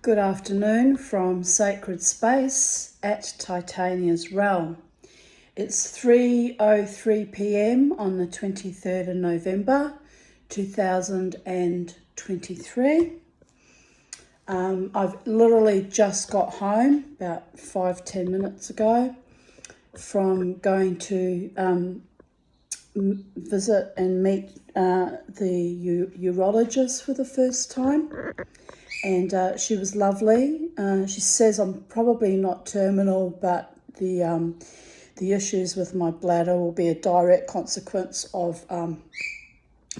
Good afternoon from Sacred Space at Titania's Realm. It's 3:03 p.m. on the 23rd of November 2023. I've literally just got home about 5-10 minutes ago from going to visit and meet the urologist for the first time. And she was lovely. She says I'm probably not terminal, but the issues with my bladder will be a direct consequence of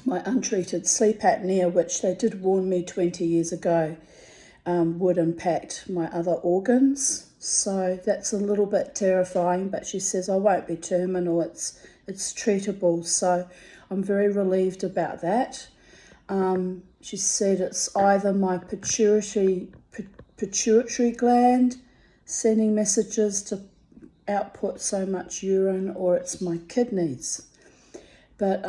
my untreated sleep apnea, which they did warn me 20 years ago would impact my other organs. So that's a little bit terrifying, but she says I won't be terminal. It's treatable. So I'm very relieved about that. She said it's either my pituitary gland sending messages to output so much urine, or it's my kidneys. But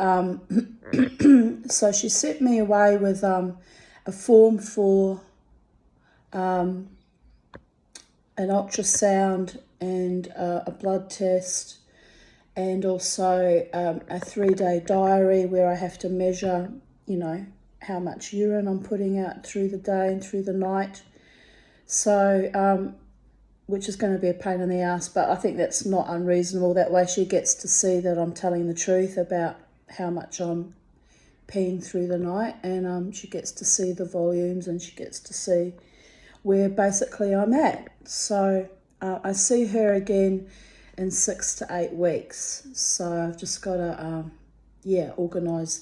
so she sent me away with a form for an ultrasound and a blood test, and also a 3-day diary where I have to measure, how much urine I'm putting out through the day and through the night. So, which is going to be a pain in the ass, but I think that's not unreasonable. That way she gets to see that I'm telling the truth about how much I'm peeing through the night, and she gets to see the volumes, and she gets to see where basically I'm at. So I see her again in 6 to 8 weeks. So I've just got to, organise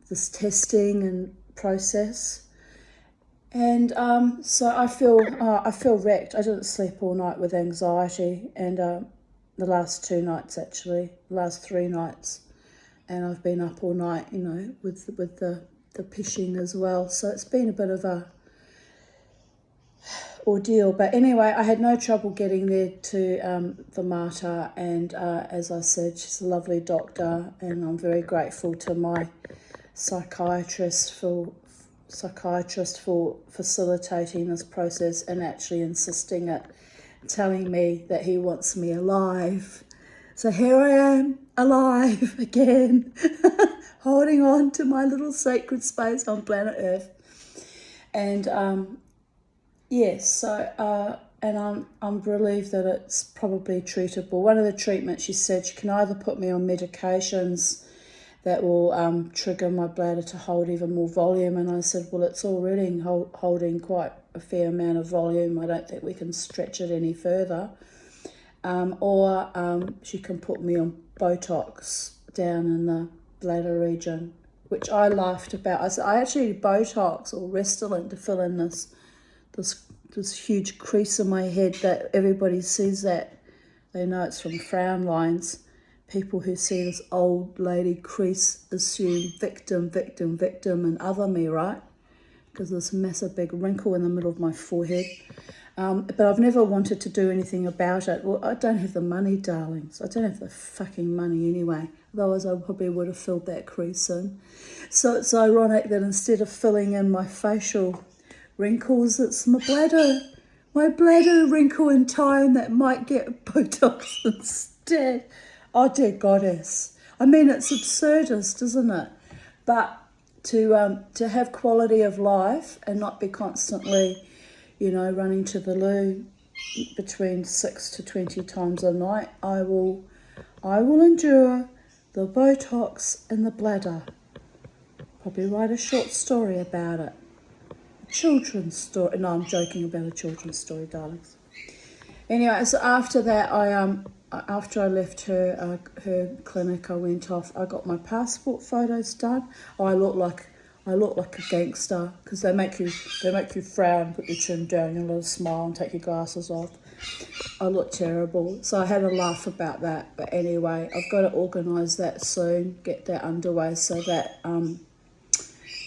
this testing and process. And so I feel wrecked. I didn't sleep all night with anxiety, and the last 3 nights, and I've been up all night, with the pishing as well. So it's been a bit of a ordeal. But anyway, I had no trouble getting there to the Mater, and as I said, she's a lovely doctor, and I'm very grateful to my psychiatrist for facilitating this process and actually insisting it, telling me that he wants me alive. So here I am, alive again, holding on to my little sacred space on planet Earth. And and I'm relieved that it's probably treatable. One of the treatments, she said, she can either put me on medications that will trigger my bladder to hold even more volume. And I said, well, it's already holding quite a fair amount of volume. I don't think we can stretch it any further. Or she can put me on Botox down in the bladder region, which I laughed about. I said, I actually need Botox or Restylane to fill in this huge crease in my head that everybody sees that. They know it's from frown lines. People who see this old lady crease assume victim, and other me, right? Because there's a massive big wrinkle in the middle of my forehead. But I've never wanted to do anything about it. Well, I don't have the money, darlings. I don't have the fucking money anyway. Otherwise, I probably would have filled that crease in. So it's ironic that instead of filling in my facial wrinkles, it's my bladder wrinkle in time that might get Botox instead. Oh, dear goddess. I mean, it's absurdist, isn't it? But to have quality of life and not be constantly, running to the loo between 6 to 20 times a night, I will endure the Botox in the bladder. Probably write a short story about it. A children's story. No, I'm joking about a children's story, darlings. Anyway, so after that, after I left her clinic, I went off. I got my passport photos done. I look like a gangster because they make you frown, put your chin down, your little smile, and take your glasses off. I look terrible, so I had a laugh about that. But anyway, I've got to organise that soon, get that underway, so that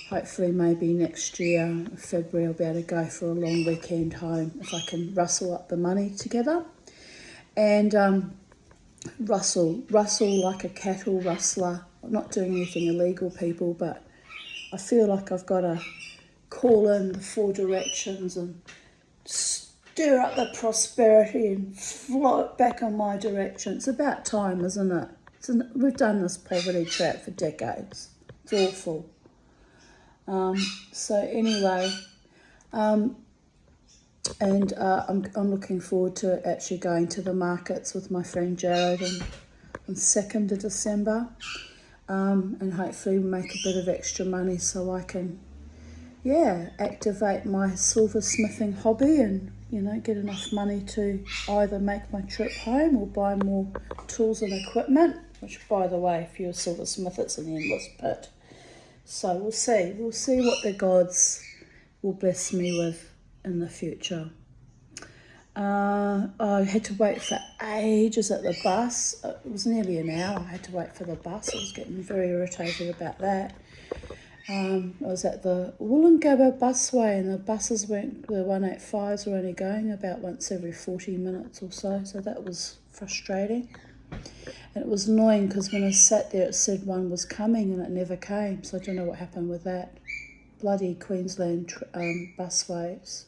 hopefully maybe next year, February, I'll be able to go for a long weekend home if I can rustle up the money together. And rustle like a cattle rustler. I'm not doing anything illegal, people, but I feel like I've got to call in the 4 directions and stir up the prosperity and flow it back in my direction. It's about time, isn't it? We've done this poverty trap for decades. It's awful. So anyway, I'm looking forward to actually going to the markets with my friend Jared on 2nd of December, and hopefully make a bit of extra money so I can, activate my silversmithing hobby and, get enough money to either make my trip home or buy more tools and equipment, which, by the way, if you're a silversmith, it's an endless pit. So we'll see. We'll see what the gods will bless me with in the future. I had to wait for ages at the bus. It was nearly an hour I had to wait for the bus. I was getting very irritated about that. I was at the Wollongabba busway and the buses the 185s were only going about once every 40 minutes or so that was frustrating. And it was annoying because when I sat there it said one was coming and it never came, so I don't know what happened with that. Bloody Queensland busways.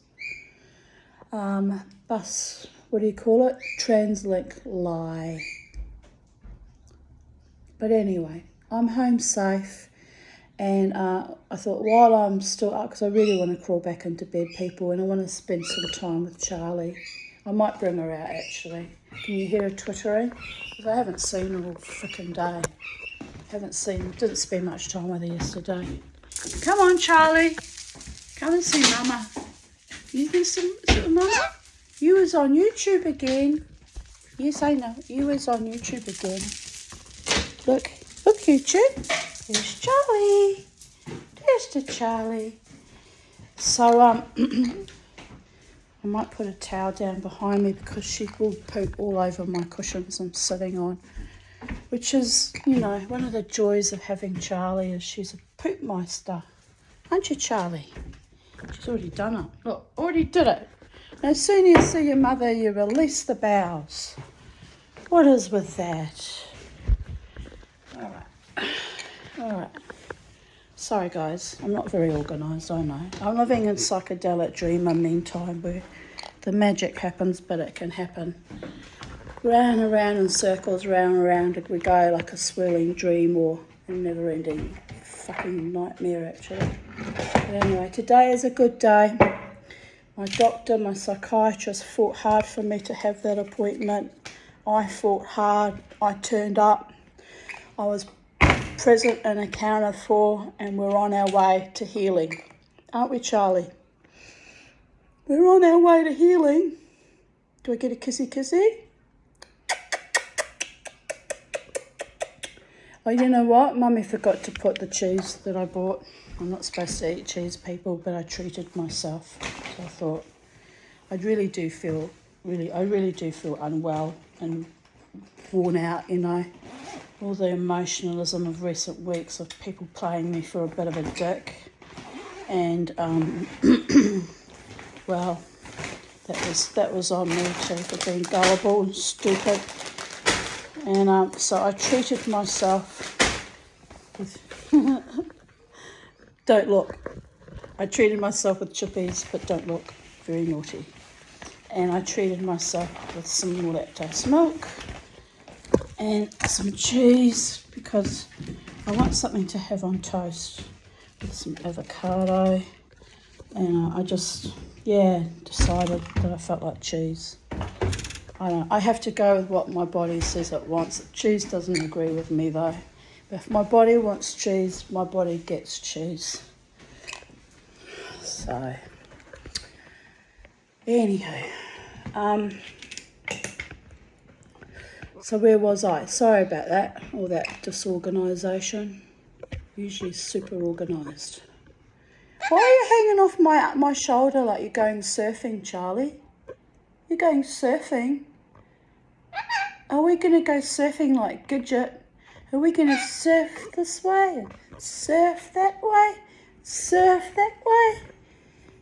Translink lie. But anyway, I'm home safe, and I thought while I'm still up, because I really want to crawl back into bed, people, and I want to spend some time with Charlie. I might bring her out, actually. Can you hear her twittering? Because I haven't seen her all frickin' day. Didn't spend much time with her yesterday. Come on, Charlie. Come and see Mama. You can see Mama? You was on YouTube again. Yes, I know. You was on YouTube again. Look, YouTube. There's Charlie. There's the Charlie. So, I might put a towel down behind me because she will poop all over my cushions I'm sitting on. Which is, one of the joys of having Charlie is she's a poop meister. Aren't you, Charlie? She's already done it. Look, already did it. And as soon as you see your mother, you release the bowels. What is with that? All right. Sorry, guys. I'm not very organised, I know. I'm living in psychedelic dreamer meantime where the magic happens, but it can happen. Round and round in circles, round and round we go like a swirling dream or a never-ending fucking nightmare, actually. But anyway, today is a good day. My doctor, my psychiatrist fought hard for me to have that appointment. I fought hard. I turned up. I was present and accounted for, and we're on our way to healing. Aren't we, Charlie? We're on our way to healing. Do I get a kissy? Oh, you know what? Mummy forgot to put the cheese that I bought. I'm not supposed to eat cheese, people, but I treated myself. So I thought, I really do feel unwell and worn out, all the emotionalism of recent weeks of people playing me for a bit of a dick. And, well, that was on me too for being gullible and stupid. And so I treated myself with... Don't look. I treated myself with chippies, but don't look. Very naughty. And I treated myself with some more lactose milk and some cheese because I want something to have on toast with some avocado. And I just, decided that I felt like cheese. I don't know. I have to go with what my body says it wants. Cheese doesn't agree with me, though. But if my body wants cheese, my body gets cheese. So, anywho, so where was I? Sorry about that, all that disorganisation. Usually super organised. Why are you hanging off my shoulder like you're going surfing, Charlie? You're going surfing? Are we going to go surfing like Gidget? Are we going to surf this way? Surf that way? Surf that way?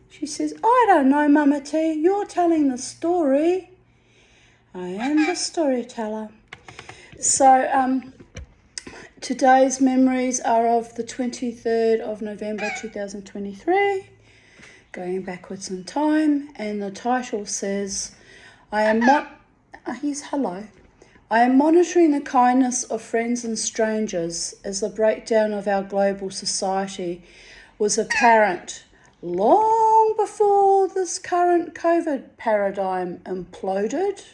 She says, I don't know, Mama T. You're telling the story. I am the storyteller. So, today's memories are of the 23rd of November 2023. going backwards in time, and the title says, hello. I am monitoring the kindness of friends and strangers as the breakdown of our global society was apparent long before this current COVID paradigm imploded.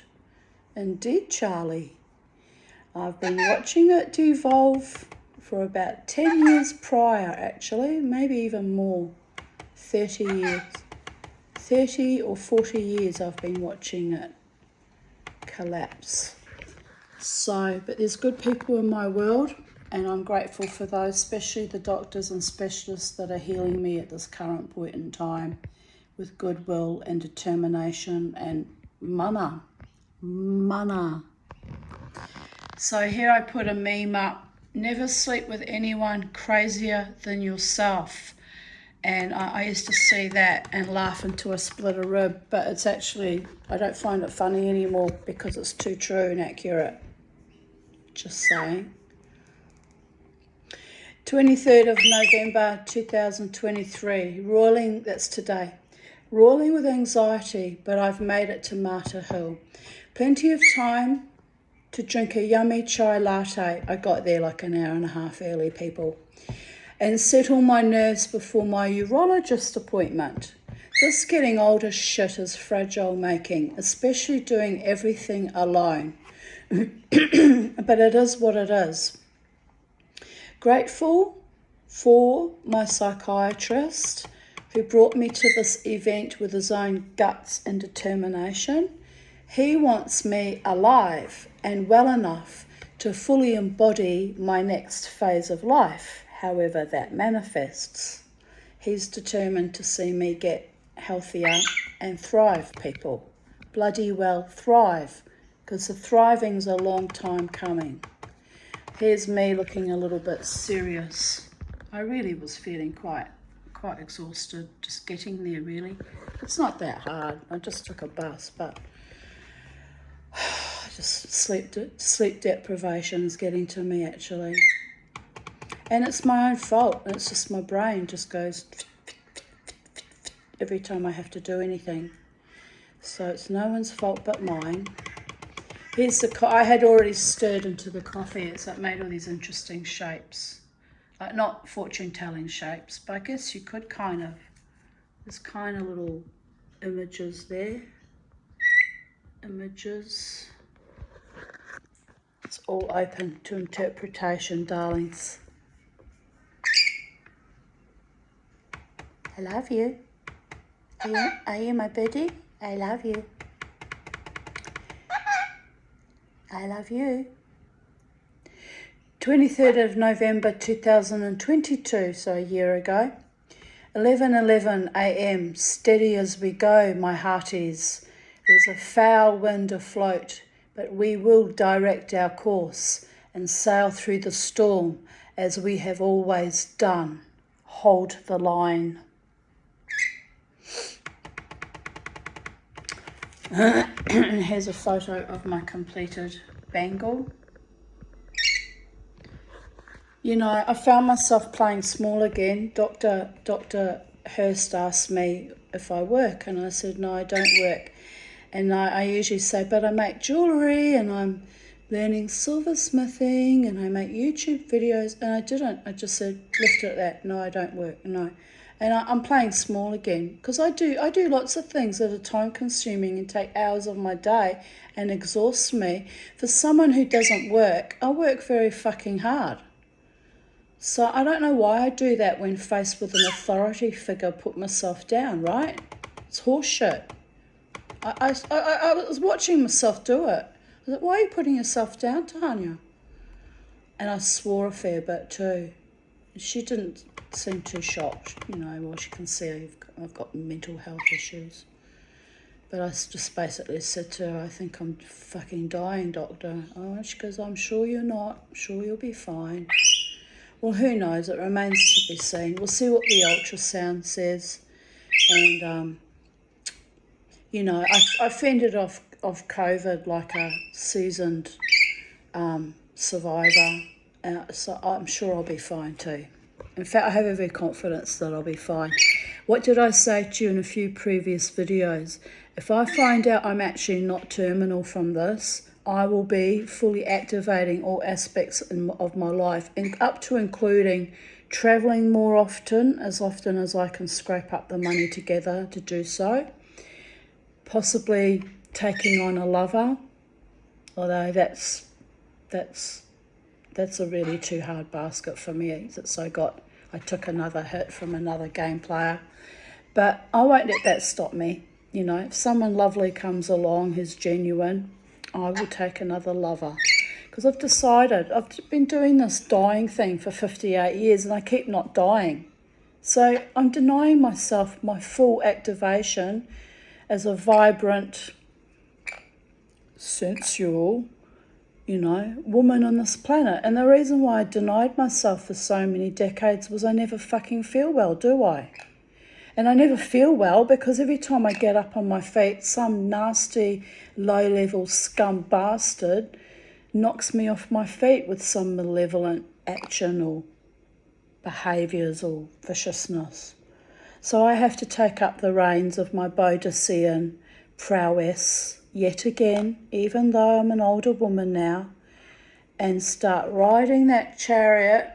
Indeed, Charlie. I've been watching it devolve for about 10 years prior, actually, maybe even more. 30 years. 30 or 40 years I've been watching it collapse. So, but there's good people in my world, and I'm grateful for those, especially the doctors and specialists that are healing me at this current point in time with goodwill and determination and mana. So here I put a meme up, never sleep with anyone crazier than yourself. And I used to see that and laugh into a split a rib, but it's actually, I don't find it funny anymore because it's too true and accurate. Just saying. 23rd of November 2023, roiling, that's today, roiling with anxiety, but I've made it to Martyr Hill. Plenty of time to drink a yummy chai latte. I got there like an hour and a half early, people. And settle my nerves before my urologist appointment. This getting older shit is fragile making, especially doing everything alone. But it is what it is. Grateful for my psychiatrist who brought me to this event with his own guts and determination. He wants me alive and well enough to fully embody my next phase of life, however that manifests. He's determined to see me get healthier and thrive, people. Bloody well thrive, because the thriving's a long time coming. Here's me looking a little bit serious. I really was feeling quite exhausted, just getting there really. It's not that hard. I just took a bus, but just sleep deprivation is getting to me actually. And it's my own fault. It's just my brain just goes every time I have to do anything. So it's no one's fault but mine. Here's I had already stirred into the coffee, so it made all these interesting shapes. Not fortune-telling shapes, but I guess you could kind of, there's kind of little images there. Images. It's all open to interpretation, darlings. I love you. Are you my birdie? I love you. I love you. 23rd of November 2022, so a year ago. 11:11 a.m. Steady as we go, my hearties. There's a foul wind afloat, but we will direct our course and sail through the storm as we have always done. Hold the line. Here's a photo of my completed bangle. You know, I found myself playing small again. Dr. Hurst asked me if I work, and I said, no, I don't work. And I usually say, but I make jewellery, and I'm learning silversmithing, and I make YouTube videos, and I didn't. I just said, left it at that. No, I don't work, no. And I'm playing small again, because I do lots of things that are time consuming and take hours of my day and exhaust me. For someone who doesn't work, I work very fucking hard. So I don't know why I do that when faced with an authority figure, put myself down, right? It's horseshit. I was watching myself do it. I was like, why are you putting yourself down, Tanya? And I swore a fair bit too. She didn't seem too shocked, you know, well, she can see I've got mental health issues. But I just basically said to her, I think I'm fucking dying, doctor. Oh, she goes, I'm sure you're not. I'm sure you'll be fine. Well, who knows? It remains to be seen. We'll see what the ultrasound says. And, you know, I fended off COVID like a seasoned survivor. So I'm sure I'll be fine too. In fact, I have every confidence that I'll be fine. What did I say to you in a few previous videos? If I find out I'm actually not terminal from this, I will be fully activating all aspects of my life, and up to including travelling more often as I can scrape up the money together to do so. Possibly taking on a lover, although that's a really too hard basket for me. So I took another hit from another game player. But I won't let that stop me. You know, if someone lovely comes along who's genuine, I will take another lover. Because I've decided, I've been doing this dying thing for 58 years and I keep not dying. So I'm denying myself my full activation as a vibrant, sensual, woman on this planet. And the reason why I denied myself for so many decades was I never fucking feel well, do I? And I never feel well because every time I get up on my feet, some nasty, low-level scum bastard knocks me off my feet with some malevolent action or behaviours or viciousness. So I have to take up the reins of my Bodhisattva prowess yet again, even though I'm an older woman now, and start riding that chariot,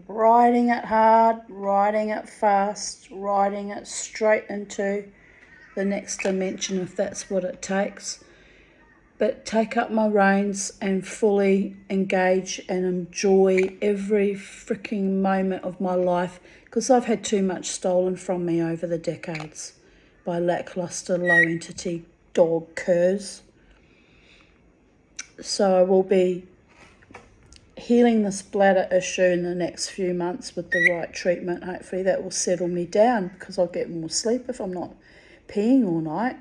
riding it hard, riding it fast, riding it straight into the next dimension if that's what it takes. But take up my reins and fully engage and enjoy every freaking moment of my life, because I've had too much stolen from me over the decades by lackluster, low-entity dog curs. So I will be healing this bladder issue in the next few months with the right treatment. Hopefully that will settle me down because I'll get more sleep if I'm not peeing all night.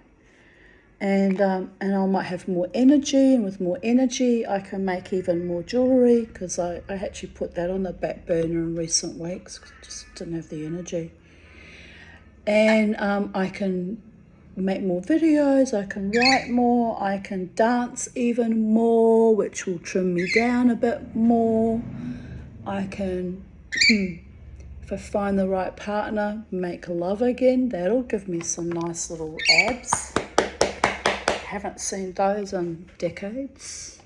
And I might have more energy, and with more energy I can make even more jewellery, because I actually put that on the back burner in recent weeks because I just didn't have the energy. And I can make more videos, I can write more, I can dance even more, which will trim me down a bit more. I can, if I find the right partner, make love again. That'll give me some nice little abs. Haven't seen those in decades.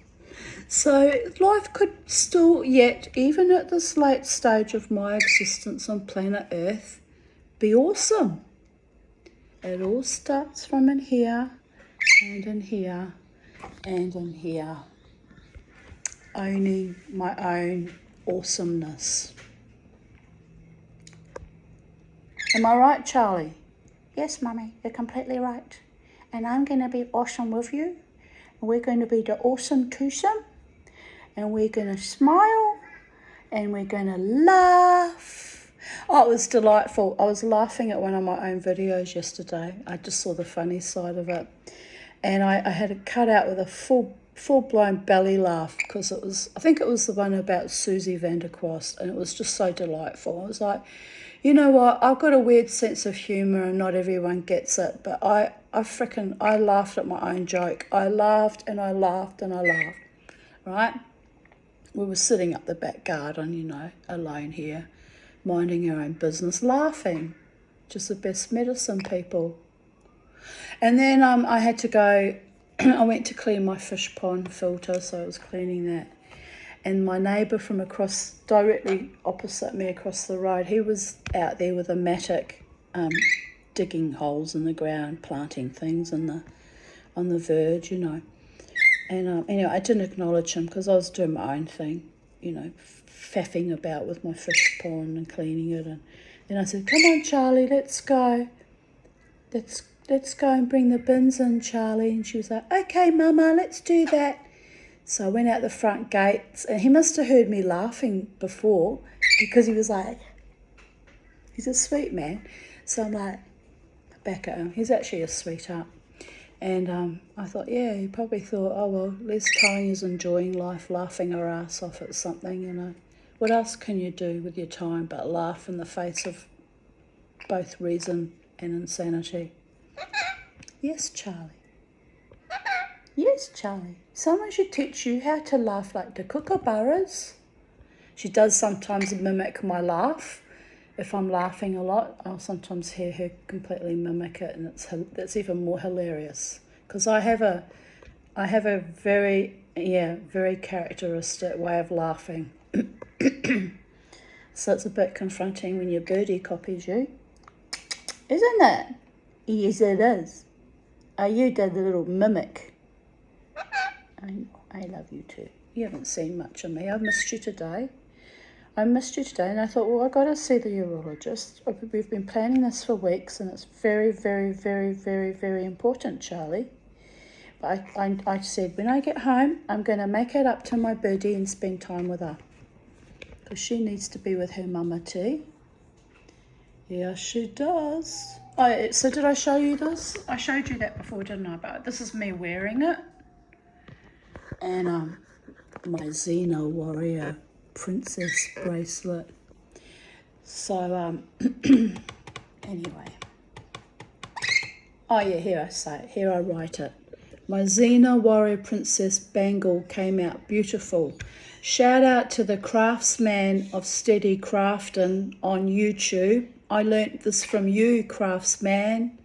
So life could still yet, even at this late stage of my existence on planet Earth, be awesome. It all starts from in here, and in here, and in here. Owning my own awesomeness. Am I right, Charlie? Yes, Mummy, you're completely right. And I'm going to be awesome with you. We're going to be the awesome twosome. And we're going to smile. And we're going to laugh. Oh, it was delightful. I was laughing at one of my own videos yesterday. I just saw the funny side of it. And I had it cut out with a full-blown belly laugh, because I think it was the one about Susie Vanderquast, and it was just so delightful. I was like, you know what, I've got a weird sense of humour and not everyone gets it, but I laughed at my own joke. I laughed and I laughed and I laughed, right? We were sitting up the back garden, alone here, minding our own business, laughing. Just the best medicine, people. And then I had to go, I went to clean my fish pond filter, so I was cleaning that. And my neighbour from directly opposite me across the road, he was out there with a mattock, digging holes in the ground, planting things on the verge, And anyway, I didn't acknowledge him because I was doing my own thing, faffing about with my fish pond and cleaning it. And then I said, "Come on, Charlie, let's go. Let's go and bring the bins in, Charlie." And she was like, "Okay, Mama, let's do that." So I went out the front gates, and he must have heard me laughing before, because he was like, he's a sweet man. So I'm like, back at him. He's actually a sweetheart. And I thought, yeah, he probably thought, oh, well, Les Towing is enjoying life, laughing her ass off at something, What else can you do with your time but laugh in the face of both reason and insanity? Yes, Charlie. Yes, Charlie. Someone should teach you how to laugh like the kookaburras. She does sometimes mimic my laugh, if I'm laughing a lot, I'll sometimes hear her completely mimic it, and it's even more hilarious because I have a very characteristic way of laughing. So it's a bit confronting when your birdie copies you, isn't it? Yes, it is. Oh, you did a little mimic. I love you too. You haven't seen much of me. I've missed you today. And I thought, well, I've got to see the urologist. We've been planning this for weeks, and it's very, very, very, very, very important, Charlie. But I said, when I get home, I'm going to make it up to my birdie and spend time with her. Because she needs to be with her mama too. Yeah, she does. Oh, so did I show you this? I showed you that before, didn't I? But this is me wearing it. And my Xena Warrior Princess bracelet. So, anyway. Oh yeah, here I say it. Here I write it. My Xena Warrior Princess bangle came out beautiful. Shout out to the craftsman of Steady Craftin' on YouTube. I learnt this from you, craftsman,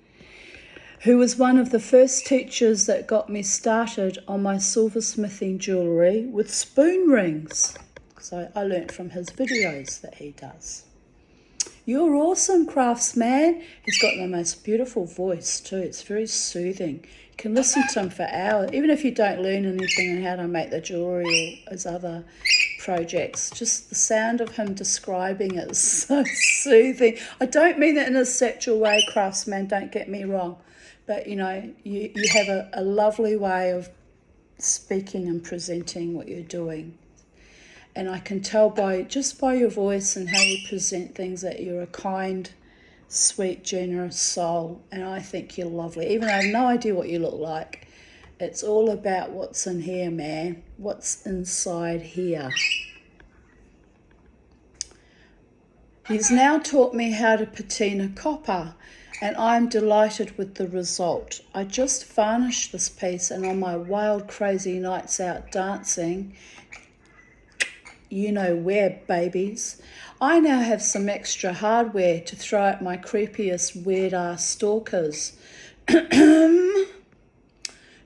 who was one of the first teachers that got me started on my silversmithing jewellery with spoon rings. So I learnt from his videos that he does. You're awesome, craftsman. He's got the most beautiful voice too. It's very soothing. You can listen to him for hours, even if you don't learn anything on how to make the jewellery or his other projects. Just the sound of him describing it is so soothing. I don't mean it in a sexual way, craftsman, don't get me wrong. But, you know, you have a lovely way of speaking and presenting what you're doing. And I can tell by your voice and how you present things that you're a kind, sweet, generous soul. And I think you're lovely. Even though I have no idea what you look like, it's all about what's in here, man. What's inside here. He's now taught me how to patina copper, and I'm delighted with the result. I just varnished this piece, and on my wild, crazy nights out dancing, you know where, babies, I now have some extra hardware to throw at my creepiest weird-ass stalkers.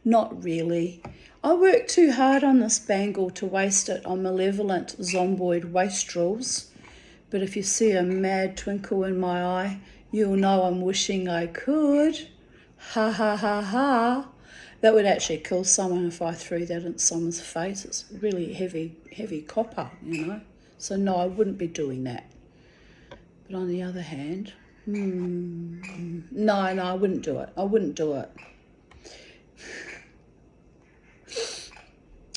Not really. I worked too hard on this bangle to waste it on malevolent zomboid wastrels. But if you see a mad twinkle in my eye, you'll know I'm wishing I could. Ha ha ha ha. That would actually kill someone if I threw that in someone's face. It's really heavy copper, you know. So no, I wouldn't be doing that. But on the other hand, no, I wouldn't do it. I wouldn't do it.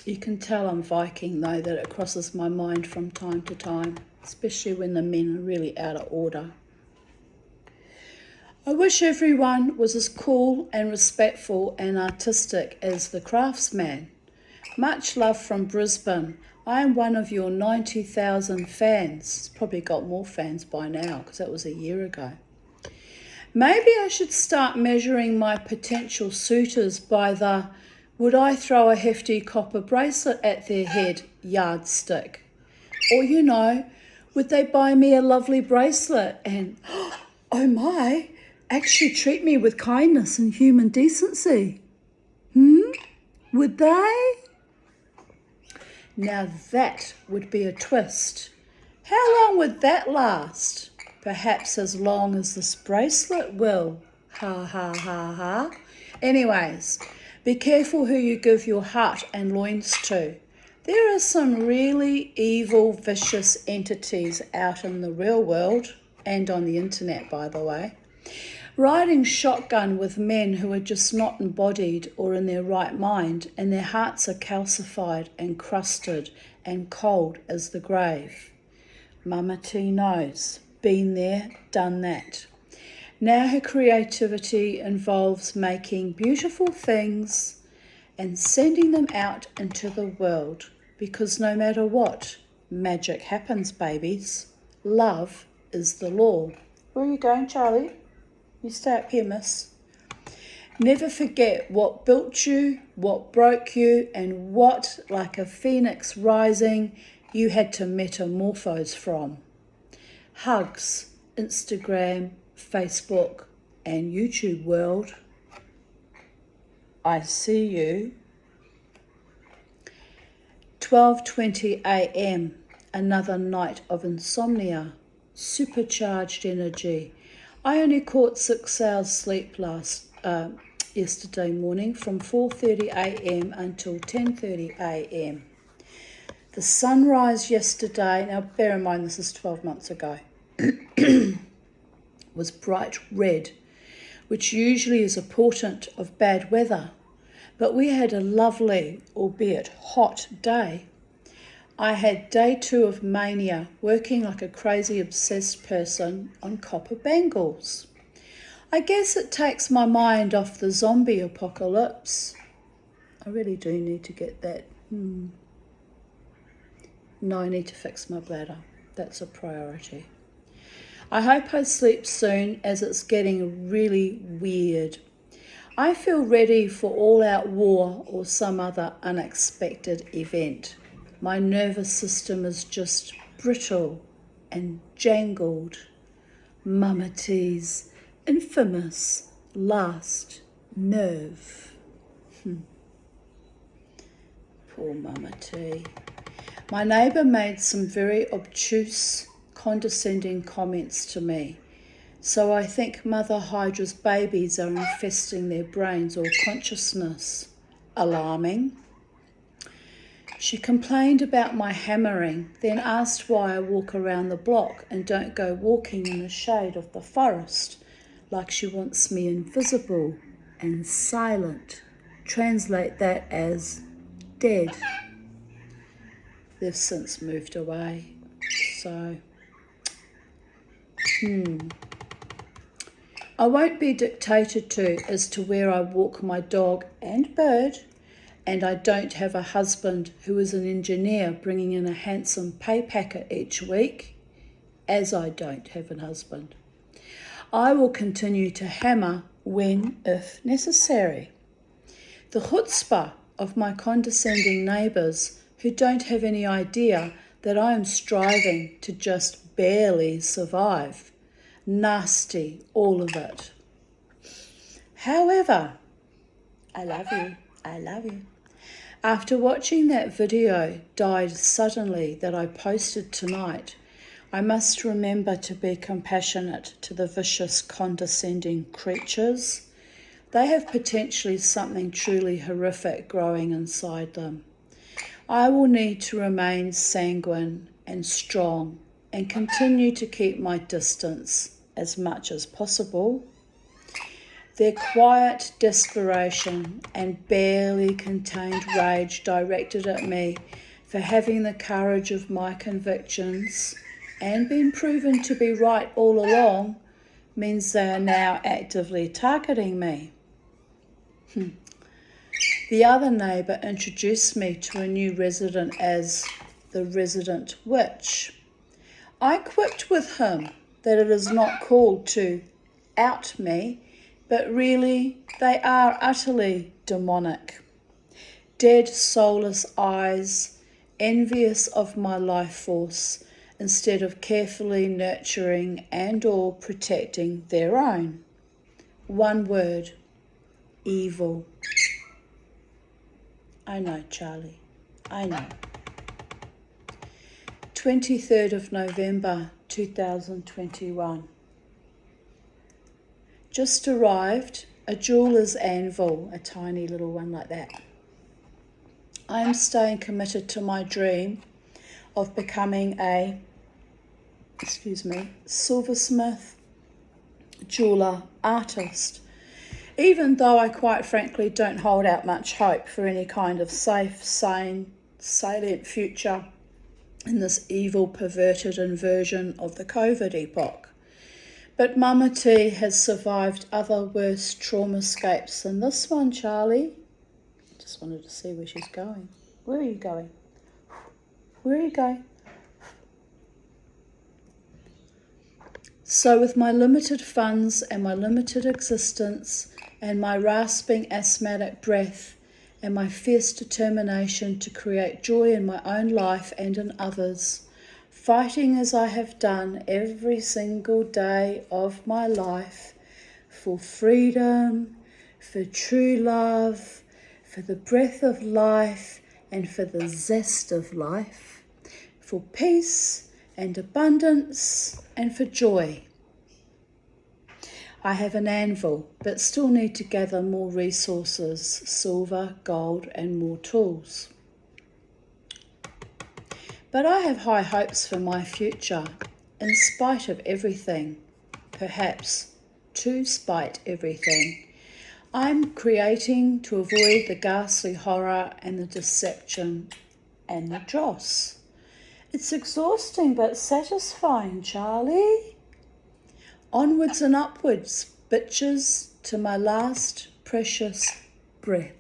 You can tell I'm Viking, though, that it crosses my mind from time to time, especially when the men are really out of order. I wish everyone was as cool and respectful and artistic as the craftsman. Much love from Brisbane. I am one of your 90,000 fans. It's probably got more fans by now because that was a year ago. Maybe I should start measuring my potential suitors by the would I throw a hefty copper bracelet at their head yardstick? Or, you know, would they buy me a lovely bracelet and, oh my, actually treat me with kindness and human decency? Would they? Now that would be a twist. How long would that last? Perhaps as long as this bracelet will. Ha ha ha ha. Anyways, be careful who you give your heart and loins to. There are some really evil, vicious entities out in the real world, and on the internet, by the way, riding shotgun with men who are just not embodied or in their right mind, and their hearts are calcified and crusted and cold as the grave. Mama T knows. Been there, done that. Now her creativity involves making beautiful things and sending them out into the world, because no matter what, magic happens, babies. Love is the law. Where are you going, Charlie? You stay up here, miss. Never forget what built you, what broke you, and what, like a phoenix rising, you had to metamorphose from. Hugs Instagram, Facebook, and YouTube world, I see you. 12:20 a.m., another night of insomnia, supercharged energy. I only caught 6 hours sleep yesterday morning from 4:30 a.m. until 10:30 a.m. The sunrise yesterday, now bear in mind this is 12 months ago, was bright red, which usually is a portent of bad weather. But we had a lovely, albeit hot, day. I had day 2 of mania, working like a crazy obsessed person on copper bangles. I guess it takes my mind off the zombie apocalypse. I really do need to get that. No, I need to fix my bladder. That's a priority. I hope I sleep soon, as it's getting really weird. I feel ready for all-out war or some other unexpected event. My nervous system is just brittle and jangled. Mama T's infamous last nerve. Poor Mama T. My neighbour made some very obtuse, condescending comments to me. So I think Mother Hydra's babies are infesting their brains or consciousness. Alarming. She complained about my hammering, then asked why I walk around the block and don't go walking in the shade of the forest, like she wants me invisible and silent. Translate that as dead. They've since moved away, so... I won't be dictated to as to where I walk my dog and bird, and I don't have a husband who is an engineer bringing in a handsome pay packet each week, as I don't have a husband. I will continue to hammer when, if necessary. The chutzpah of my condescending neighbours who don't have any idea that I am striving to just barely survive. Nasty, all of it. However, I love you. After watching that video, died suddenly, that I posted tonight, I must remember to be compassionate to the vicious, condescending creatures. They have potentially something truly horrific growing inside them. I will need to remain sanguine and strong and continue to keep my distance as much as possible. Their quiet desperation and barely contained rage directed at me for having the courage of my convictions and been proven to be right all along means they are now actively targeting me. The other neighbour introduced me to a new resident as the resident witch. I quipped with him that it is not called to out me, but really they are utterly demonic. Dead, soulless eyes, envious of my life force, instead of carefully nurturing and or protecting their own. One word, evil. I know, Charlie, I know. 23rd of November 2021. Just arrived, a jeweller's anvil, a tiny little one like that. I am staying committed to my dream of becoming a, silversmith, jeweller, artist, even though I quite frankly don't hold out much hope for any kind of safe, sane, salient future in this evil, perverted inversion of the COVID epoch. But Mama T has survived other worse traumascapes than this one, Charlie. Just wanted to see where she's going. Where are you going? Where are you going? So with my limited funds and my limited existence and my rasping asthmatic breath and my fierce determination to create joy in my own life and in others, fighting as I have done every single day of my life for freedom, for true love, for the breath of life and for the zest of life, for peace and abundance and for joy. I have an anvil, but still need to gather more resources, silver, gold and more tools. But I have high hopes for my future, in spite of everything, perhaps to spite everything. I'm creating to avoid the ghastly horror and the deception and the dross. It's exhausting but satisfying, Charlie. Onwards and upwards, bitches, to my last precious breath.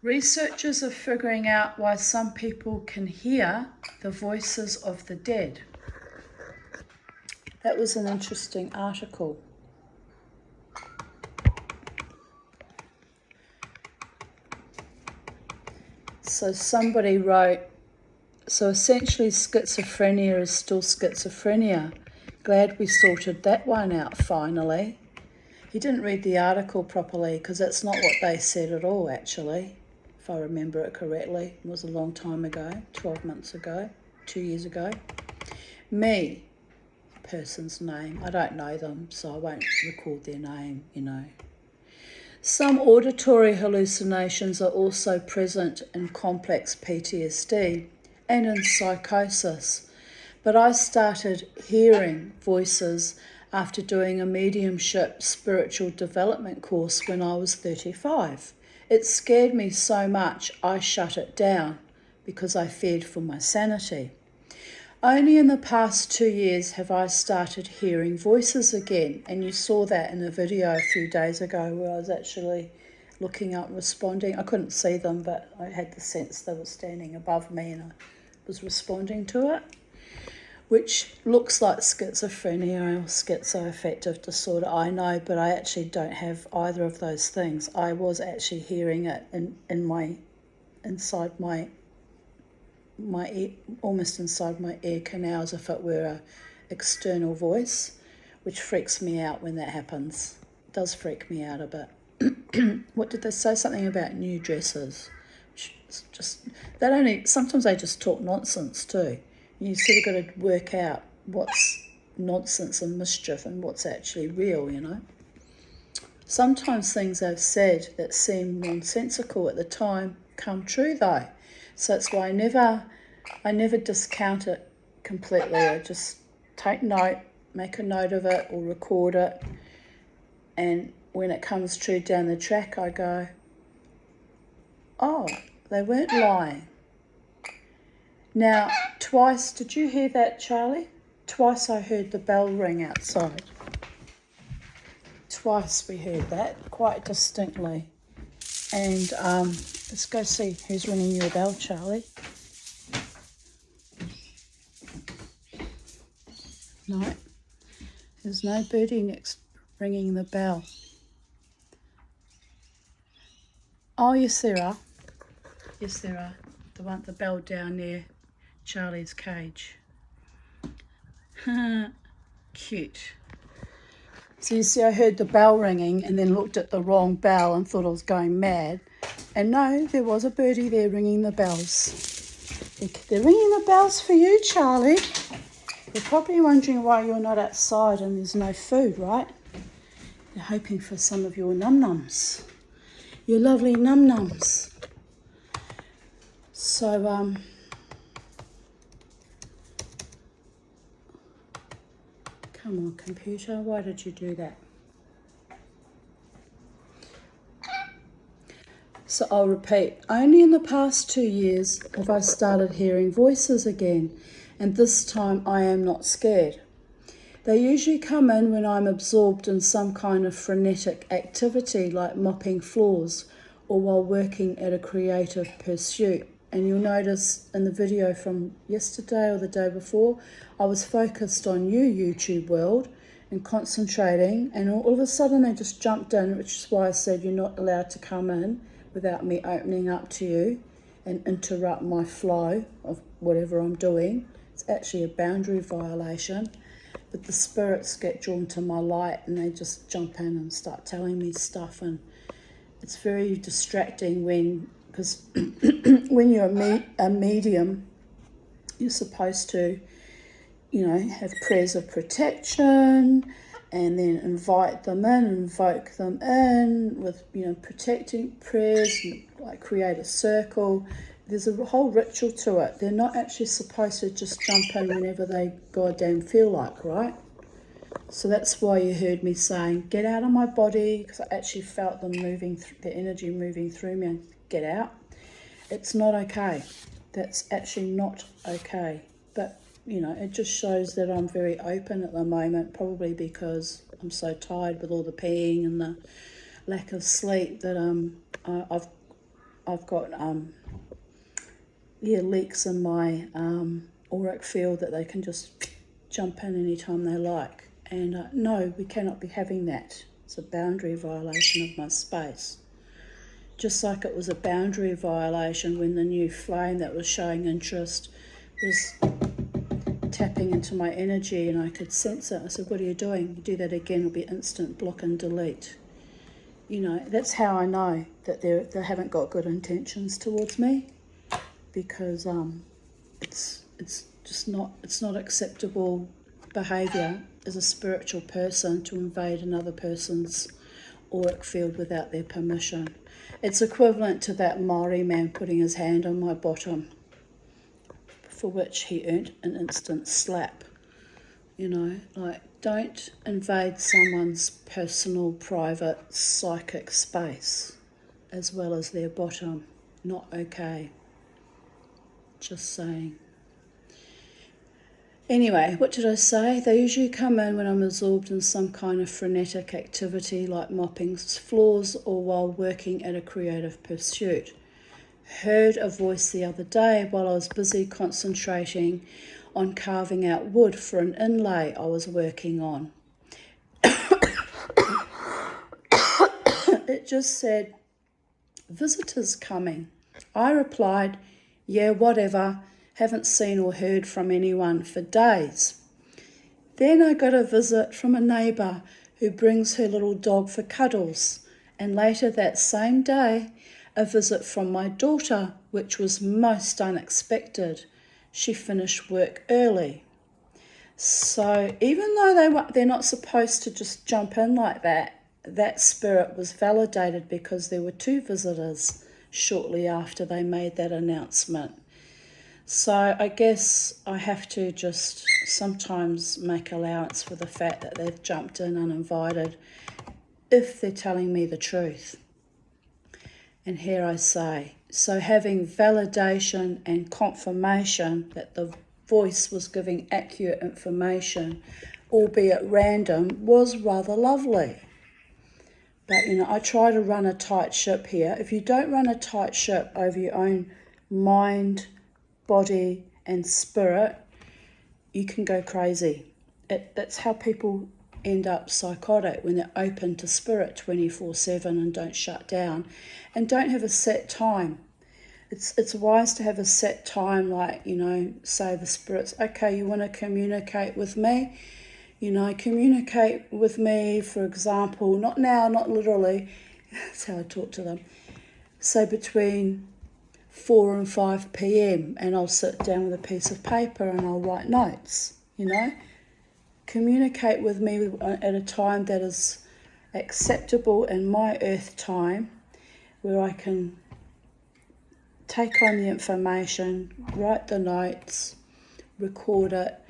Researchers are figuring out why some people can hear the voices of the dead. That was an interesting article. So somebody wrote, so essentially schizophrenia is still schizophrenia. Glad we sorted that one out finally. He didn't read the article properly because that's not what they said at all, actually, if I remember it correctly. It was a long time ago, 12 months ago, 2 years ago. Me, person's name, I don't know them, so I won't record their name, you know. Some auditory hallucinations are also present in complex PTSD and in psychosis, but I started hearing voices after doing a mediumship spiritual development course when I was 35. It scared me so much I shut it down because I feared for my sanity. Only in the past 2 years have I started hearing voices again, and you saw that in a video a few days ago where I was actually looking up, responding. I couldn't see them, but I had the sense they were standing above me and I was responding to it, which looks like schizophrenia or schizoaffective disorder, I know, but I actually don't have either of those things. I was actually hearing it inside my ear, almost inside my ear canal, as if it were an external voice, which freaks me out when that happens. It does freak me out a bit. What did they say? Something about new dresses. Sometimes they just talk nonsense too. You sort of got to work out what's nonsense and mischief and what's actually real, you know. Sometimes things they've said that seem nonsensical at the time come true though. So that's why I never discount it completely. I just take note, make a note of it or record it. And when it comes true down the track, I go, oh, they weren't lying. Now, twice, did you hear that, Charlie? Twice I heard the bell ring outside. Twice we heard that, quite distinctly. And let's go see who's ringing your bell, Charlie. No, there's no birdie next ringing the bell. Oh, yes there are. Yes there are. The bell down there, Charlie's cage. Cute. So you see, I heard the bell ringing and then looked at the wrong bell and thought I was going mad. And no, there was a birdie there ringing the bells. They're ringing the bells for you, Charlie. You're probably wondering why you're not outside and there's no food, right? They're hoping for some of your num-nums. Your lovely num-nums. So, come on, computer, why did you do that? So I'll repeat, only in the past 2 years have I started hearing voices again, and this time I am not scared. They usually come in when I'm absorbed in some kind of frenetic activity like mopping floors or while working at a creative pursuit. And you'll notice in the video from yesterday or the day before, I was focused on you, YouTube world, and concentrating, and all of a sudden they just jumped in, which is why I said you're not allowed to come in without me opening up to you and interrupt my flow of whatever I'm doing. It's actually a boundary violation. But the spirits get drawn to my light and they just jump in and start telling me stuff, and it's very distracting because when you're a medium, you're supposed to, have prayers of protection and then invite them in, invoke them in with, protecting prayers, and like create a circle. There's a whole ritual to it. They're not actually supposed to just jump in whenever they goddamn feel like, right? So that's why you heard me saying, get out of my body, because I actually felt them moving, the energy moving through me, and get out. It's not okay. That's actually not okay. But, it just shows that I'm very open at the moment, probably because I'm so tired with all the peeing and the lack of sleep that I've got leaks in my auric field that they can just jump in anytime they like. And no, we cannot be having that. It's a boundary violation of my space. Just like it was a boundary violation when the new flame that was showing interest was tapping into my energy and I could sense it. I said, what are you doing? You do that again, it'll be instant block and delete. That's how I know that they haven't got good intentions towards me, because it's not acceptable behaviour as a spiritual person to invade another person's auric field without their permission. It's equivalent to that Maori man putting his hand on my bottom, for which he earned an instant slap. Don't invade someone's personal, private, psychic space as well as their bottom. Not okay. Just saying. Anyway, what did I say? They usually come in when I'm absorbed in some kind of frenetic activity like mopping floors or while working at a creative pursuit. Heard a voice the other day while I was busy concentrating on carving out wood for an inlay I was working on. It just said, visitors coming. I replied, yeah, whatever. Haven't seen or heard from anyone for days. Then I got a visit from a neighbour who brings her little dog for cuddles, and later that same day, a visit from my daughter, which was most unexpected. She finished work early. So even though they're not supposed to just jump in like that, that spirit was validated because there were 2 visitors shortly after they made that announcement. So I guess I have to just sometimes make allowance for the fact that they've jumped in uninvited if they're telling me the truth. And here I say, so having validation and confirmation that the voice was giving accurate information, albeit random, was rather lovely. But, I try to run a tight ship here. If you don't run a tight ship over your own mind, body and spirit, you can go crazy. That's how people end up psychotic, when they're open to spirit 24/7 and don't shut down and don't have a set time. It's wise to have a set time, like, say the spirit's, okay, you want to communicate with me? Communicate with me, for example, not now, not literally, that's how I talk to them, say between 4 and 5 p.m. and I'll sit down with a piece of paper and I'll write notes, Communicate with me at a time that is acceptable in my earth time, where I can take on the information, write the notes, record it,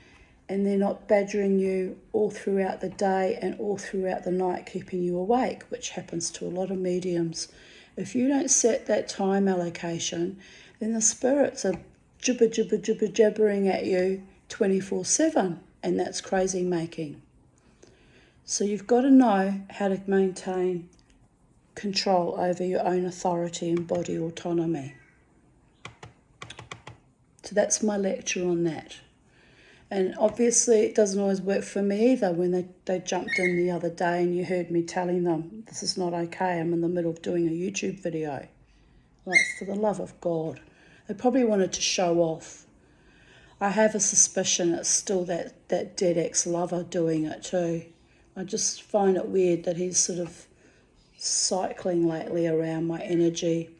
and they're not badgering you all throughout the day and all throughout the night, keeping you awake, which happens to a lot of mediums. If you don't set that time allocation, then the spirits are jabbering at you 24/7, and that's crazy making. So you've got to know how to maintain control over your own authority and body autonomy. So that's my lecture on that. And obviously it doesn't always work for me either when they jumped in the other day and you heard me telling them, this is not okay, I'm in the middle of doing a YouTube video. Like, for the love of God. They probably wanted to show off. I have a suspicion it's still that dead ex-lover doing it too. I just find it weird that he's sort of cycling lately around my energy.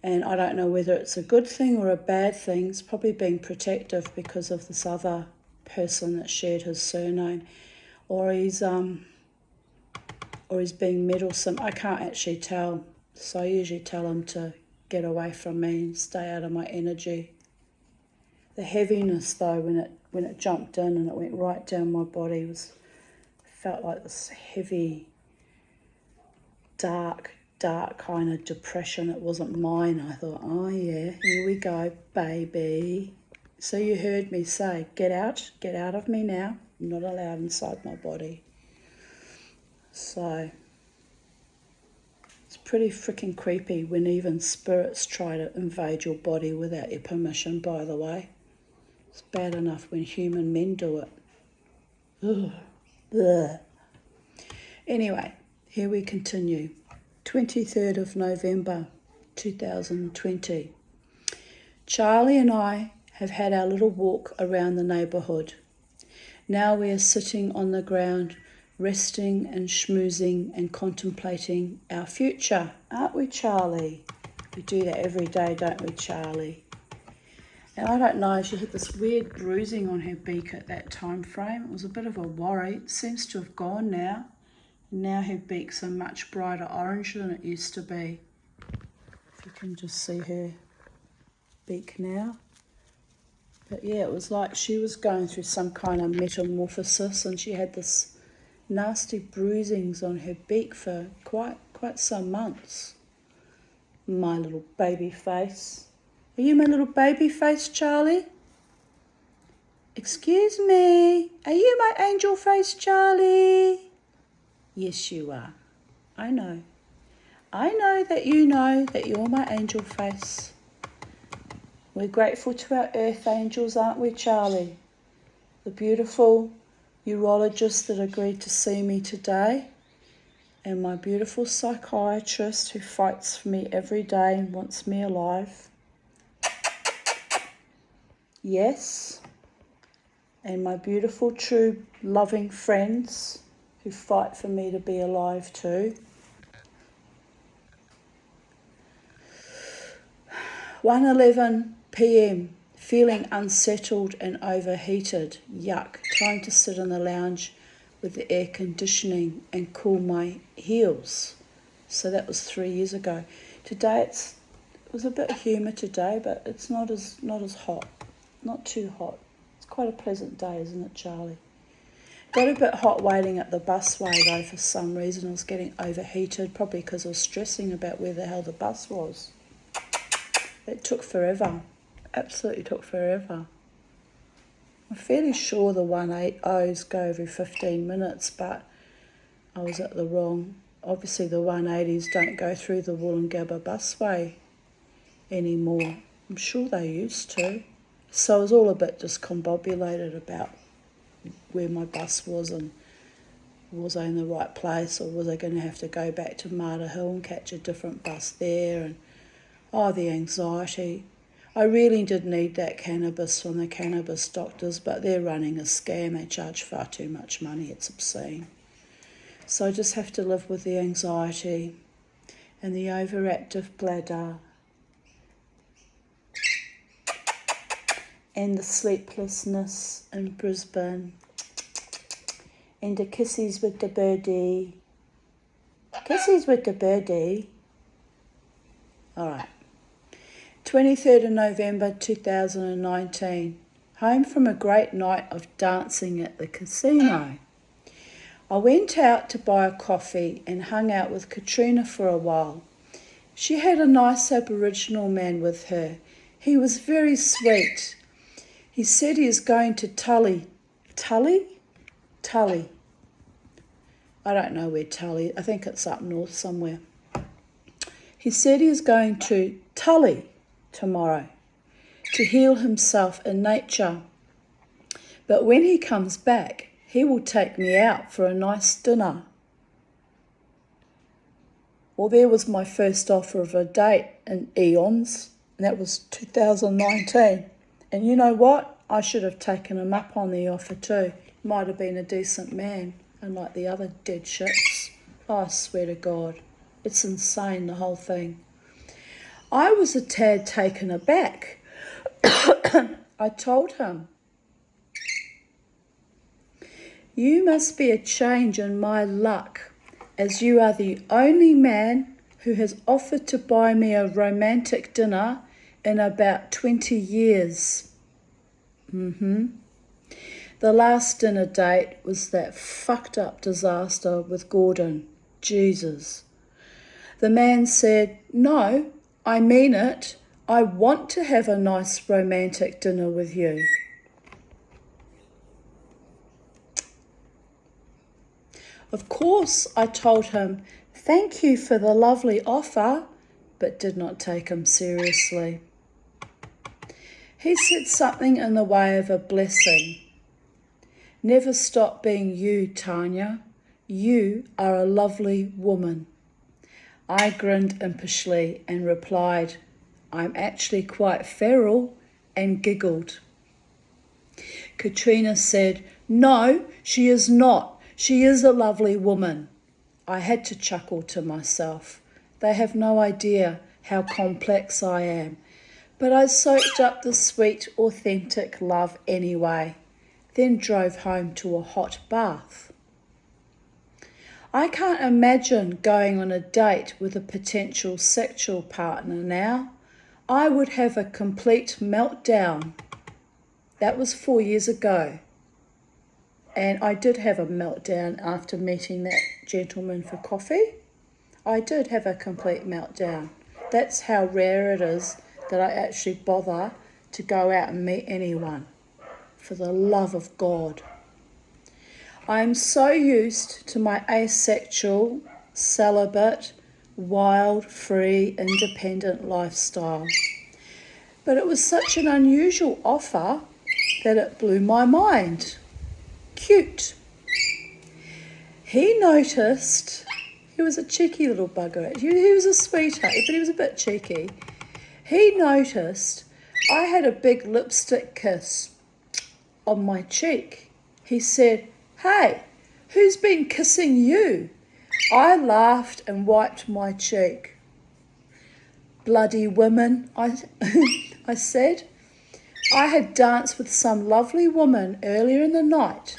And I don't know whether it's a good thing or a bad thing. It's probably being protective because of this other person that shared his surname. Or he's being meddlesome. I can't actually tell. So I usually tell him to get away from me and stay out of my energy. The heaviness though, when it jumped in and it went right down my body, felt like this heavy, dark kind of depression. It wasn't mine. I thought, oh yeah, here we go, baby. So you heard me say, get out of me now. I'm not allowed inside my body. So it's pretty freaking creepy when even spirits try to invade your body without your permission, by the way. It's bad enough when human men do it. Ugh. Ugh. Anyway, here we continue. 23rd of November 2020. Charlie and I have had our little walk around the neighbourhood. Now we are sitting on the ground, resting and schmoozing and contemplating our future. Aren't we, Charlie? We do that every day, don't we, Charlie? And I don't know, she had this weird bruising on her beak at that time frame. It was a bit of a worry. It seems to have gone now. Now her beak's a much brighter orange than it used to be. If you can just see her beak now. But yeah, it was like she was going through some kind of metamorphosis, and she had this nasty bruisings on her beak for quite some months. My little baby face. Are you my little baby face, Charlie? Excuse me, are you my angel face, Charlie? Yes, you are. I know. I know that you're my angel face. We're grateful to our earth angels, aren't we, Charlie? The beautiful urologist that agreed to see me today, and my beautiful psychiatrist who fights for me every day and wants me alive. Yes. And my beautiful, true, loving friends who fight for me to be alive too. 1:11 p.m, feeling unsettled and overheated. Yuck. Time to sit in the lounge with the air conditioning and cool my heels. So that was 3 years ago. Today it was a bit humid today, but it's not as hot. Not too hot. It's quite a pleasant day, isn't it, Charlie? Got a bit hot waiting at the busway though for some reason. I was getting overheated, probably because I was stressing about where the hell the bus was. It took forever. Absolutely took forever. I'm fairly sure the 180s go every 15 minutes, but I was at the wrong. Obviously the 180s don't go through the Woolloongabba busway anymore. I'm sure they used to. So I was all a bit discombobulated about where my bus was and was I in the right place, or was I going to have to go back to Marta Hill and catch a different bus there, and the anxiety. I really did need that cannabis from the cannabis doctors, but they're running a scam. They charge far too much money. It's obscene. So I just have to live with the anxiety and the overactive bladder and the sleeplessness in Brisbane and the kisses with the birdie. Kisses with the birdie. All right. 23rd of November 2019. Home from a great night of dancing at the casino. I went out to buy a coffee and hung out with Katrina for a while. She had a nice Aboriginal man with her. He was very sweet. He said he is going to Tully. Tully? Tully. I don't know where Tully. I think it's up north somewhere. He said he is going to Tully tomorrow to heal himself in nature. But when he comes back, he will take me out for a nice dinner. Well, there was my first offer of a date in eons, and that was 2019. And you know what? I should have taken him up on the offer too. Might have been a decent man, unlike the other dead shits. Oh, I swear to God. It's insane, the whole thing. I was a tad taken aback. I told him, "You must be a change in my luck, as you are the only man who has offered to buy me a romantic dinner in about 20 years. The last dinner date was that fucked up disaster with Gordon. Jesus. The man said, "No, I mean it. I want to have a nice romantic dinner with you." Of course, I told him, "Thank you for the lovely offer," but did not take him seriously. He said something in the way of a blessing. "Never stop being you, Tanya. You are a lovely woman." I grinned impishly and replied, "I'm actually quite feral," and giggled. Katrina said, "No, she is not. She is a lovely woman." I had to chuckle to myself. They have no idea how complex I am. But I soaked up the sweet, authentic love anyway, then drove home to a hot bath. I can't imagine going on a date with a potential sexual partner now. I would have a complete meltdown. That was 4 years ago. And I did have a meltdown after meeting that gentleman for coffee. I did have a complete meltdown. That's how rare it is that I actually bother to go out and meet anyone. For the love of God. I am so used to my asexual, celibate, wild, free, independent lifestyle. But it was such an unusual offer that it blew my mind. Cute. He noticed, he was a cheeky little bugger. He was a sweetheart, but he was a bit cheeky. He noticed I had a big lipstick kiss on my cheek. He said, "Hey, who's been kissing you?" I laughed and wiped my cheek. "Bloody women," I said. I had danced with some lovely woman earlier in the night,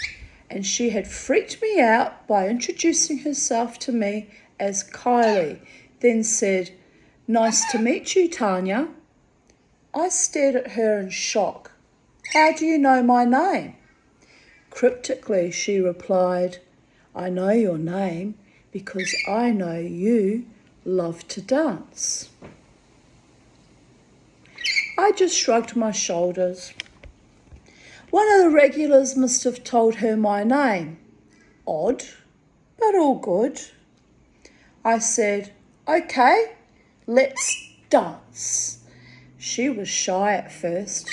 and she had freaked me out by introducing herself to me as Kylie, then said, "Nice to meet you, Tanya." I stared at her in shock. "How do you know my name?" Cryptically, she replied, "I know your name because I know you love to dance." I just shrugged my shoulders. One of the regulars must have told her my name. Odd, but all good. I said, "Okay, let's dance." She was shy at first,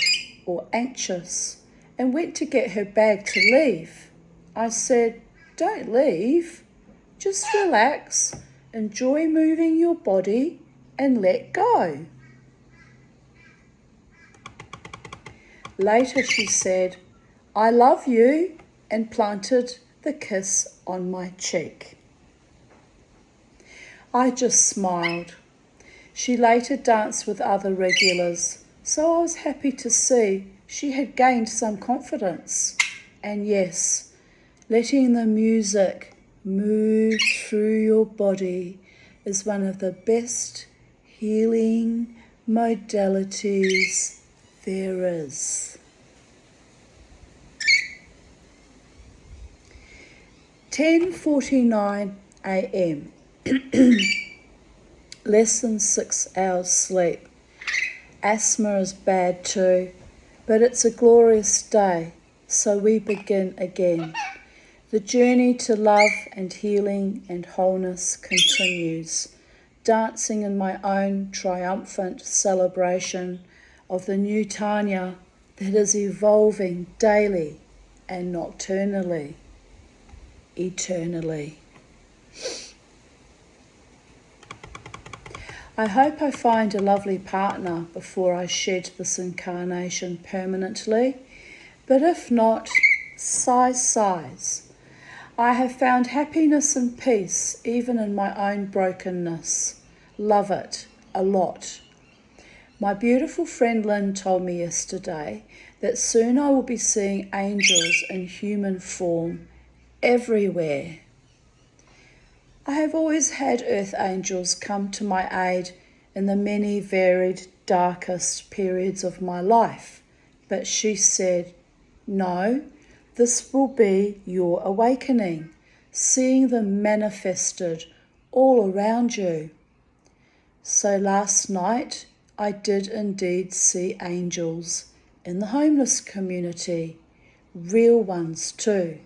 or anxious, and went to get her bag to leave. I said, "Don't leave. Just relax, enjoy moving your body, and let go." Later she said, "I love you," and planted the kiss on my cheek. I just smiled. She later danced with other regulars, so I was happy to see she had gained some confidence. And yes, letting the music move through your body is one of the best healing modalities there is. 10:49 a.m. Less than 6 hours sleep. Asthma is bad too, but it's a glorious day, so we begin again. The journey to love and healing and wholeness continues, dancing in my own triumphant celebration of the new Tanya that is evolving daily and nocturnally, eternally. I hope I find a lovely partner before I shed this incarnation permanently, but if not, sighs. I have found happiness and peace even in my own brokenness. Love it a lot. My beautiful friend Lynn told me yesterday that soon I will be seeing angels in human form everywhere. I have always had earth angels come to my aid in the many varied, darkest periods of my life, but she said, no, this will be your awakening, seeing them manifested all around you. So last night I did indeed see angels in the homeless community, real ones too.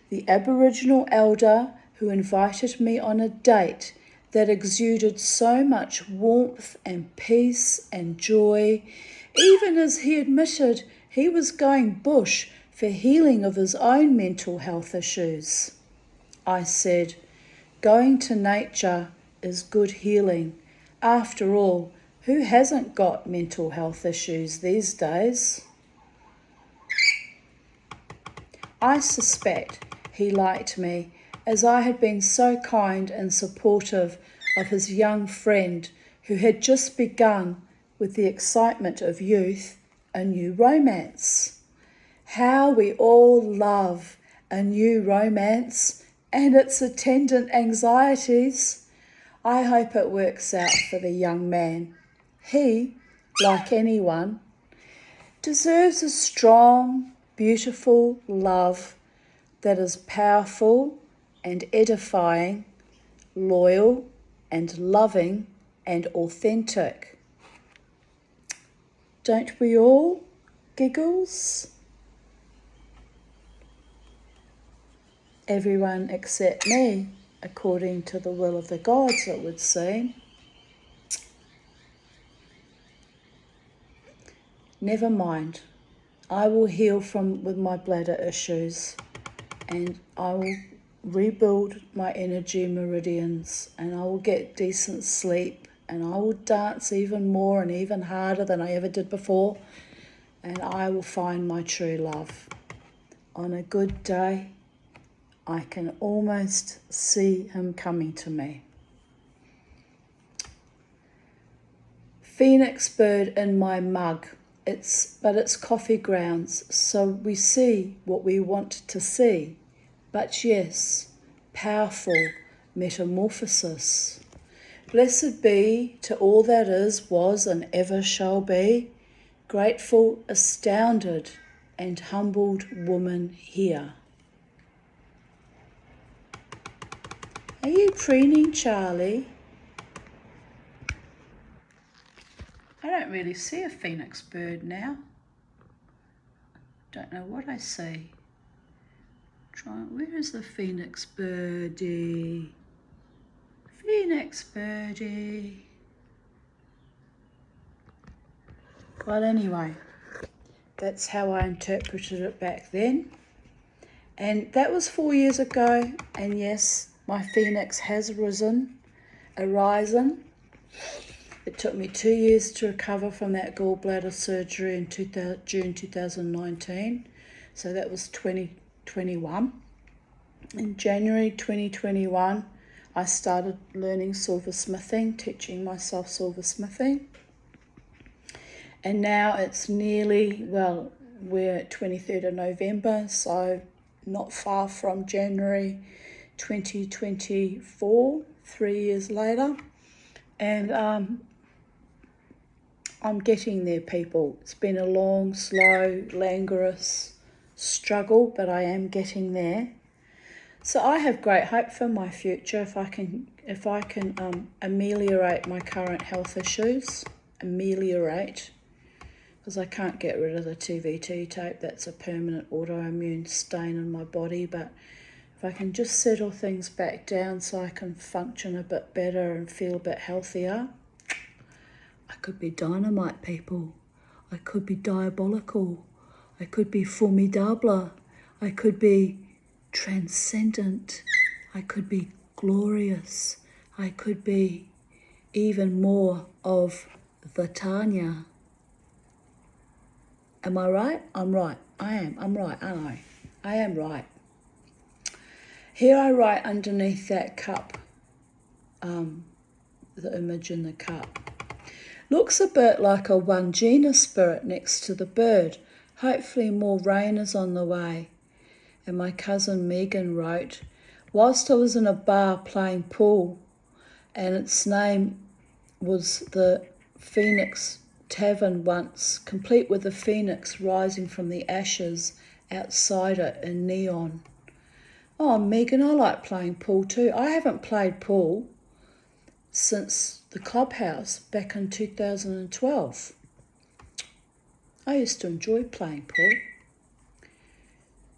The Aboriginal elder who invited me on a date that exuded so much warmth and peace and joy, even as he admitted he was going bush for healing of his own mental health issues. I said, going to nature is good healing. After all, who hasn't got mental health issues these days? I suspect he liked me, as I had been so kind and supportive of his young friend who had just begun, with the excitement of youth, a new romance. How we all love a new romance and its attendant anxieties. I hope it works out for the young man. He, like anyone, deserves a strong, beautiful love that is powerful and edifying, loyal and loving and authentic. Don't we all, Giggles? Everyone except me, according to the will of the gods, it would seem. Never mind. I will heal with my bladder issues, and I will rebuild my energy meridians, and I will get decent sleep, and I will dance even more and even harder than I ever did before, and I will find my true love. On a good day, I can almost see him coming to me. Phoenix bird in my mug. It's coffee grounds, so we see what we want to see. But yes, powerful metamorphosis. Blessed be to all that is, was, and ever shall be. Grateful, astounded, and humbled woman here. Are you preening, Charlie? I don't really see a phoenix bird now. Don't know what I see. Where is the phoenix birdie? Phoenix birdie. Well, anyway, that's how I interpreted it back then. And that was 4 years ago. And yes, my phoenix has arisen. It took me 2 years to recover from that gallbladder surgery in June 2019. So that was 2021. In January 2021, I started learning silversmithing, teaching myself silversmithing. And now it's we're 23rd of November, so not far from January 2024, 3 years later. And I'm getting there, people. It's been a long, slow, languorous struggle, but I am getting there. So I have great hope for my future if I can ameliorate my current health issues. Because I can't get rid of the TVT tape. That's a permanent autoimmune stain in my body. But if I can just settle things back down so I can function a bit better and feel a bit healthier, I could be dynamite, people. I could be diabolical. I could be formidable. I could be transcendent. I could be glorious. I could be even more of the Tanya. Am I right? I'm right. I am. I'm right, aren't I? I am right. Here I write underneath that cup, the image in the cup. Looks a bit like a Wangina spirit next to the bird. Hopefully more rain is on the way. And my cousin Megan wrote, whilst I was in a bar playing pool, and its name was the Phoenix Tavern once, complete with the phoenix rising from the ashes outside it in neon. Oh, Megan, I like playing pool too. I haven't played pool since the clubhouse back in 2012. I used to enjoy playing pool.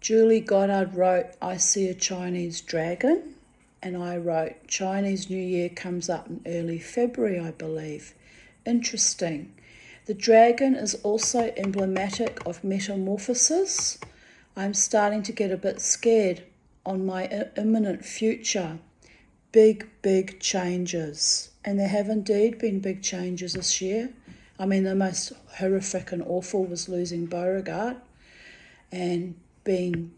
Julie Goddard wrote, I see a Chinese dragon. And I wrote, Chinese New Year comes up in early February, I believe. Interesting. The dragon is also emblematic of metamorphosis. I'm starting to get a bit scared on my imminent future. Big changes. And there have indeed been big changes this year. I mean, the most horrific and awful was losing Beauregard and being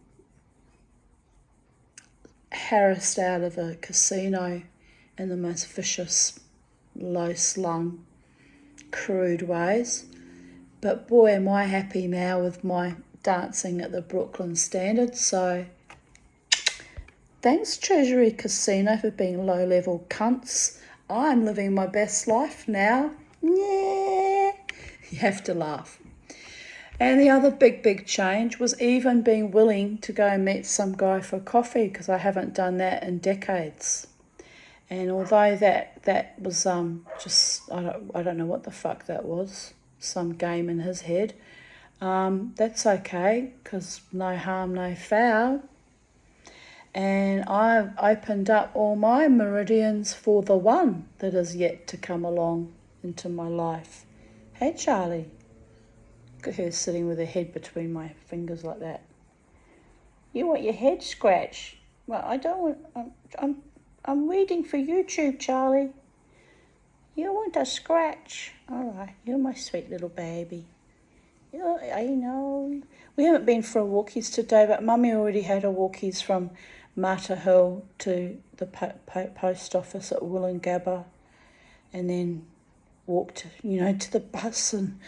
harassed out of a casino in the most vicious, low-slung, crude ways. But boy, am I happy now with my dancing at the Brooklyn Standard. So thanks, Treasury Casino, for being low-level cunts. I'm living my best life now. Yeah, you have to laugh. And the other big change was even being willing to go and meet some guy for coffee, because I haven't done that in decades. And although that was just, I don't know what the fuck that was, some game in his head, that's okay, because no harm, no foul. And I've opened up all my meridians for the one that is yet to come along into my life. Hey, Charlie. Look at her sitting with her head between my fingers like that. You want your head scratched? Well, I don't want. I'm reading for YouTube, Charlie. You want a scratch? All right, you're my sweet little baby. I know. We haven't been for a walkies today, but Mummy already had a walkies from Mata Hill to the post office at Wollongabba, and then walked, to the bus and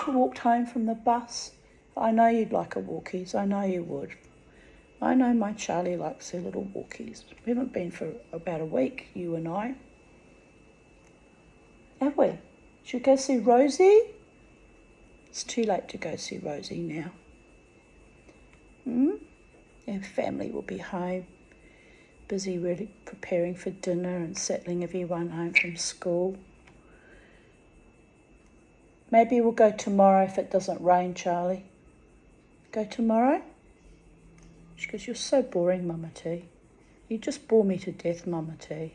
walked home from the bus. I know you'd like a walkies. I know you would. I know my Charlie likes her little walkies. We haven't been for about a week, you and I. Have we? Should we go see Rosie? It's too late to go see Rosie now. Our family will be home, busy really preparing for dinner and settling everyone home from school. Maybe we'll go tomorrow if it doesn't rain, Charlie. Go tomorrow? She goes, you're so boring, Mama T. You just bore me to death, Mama T.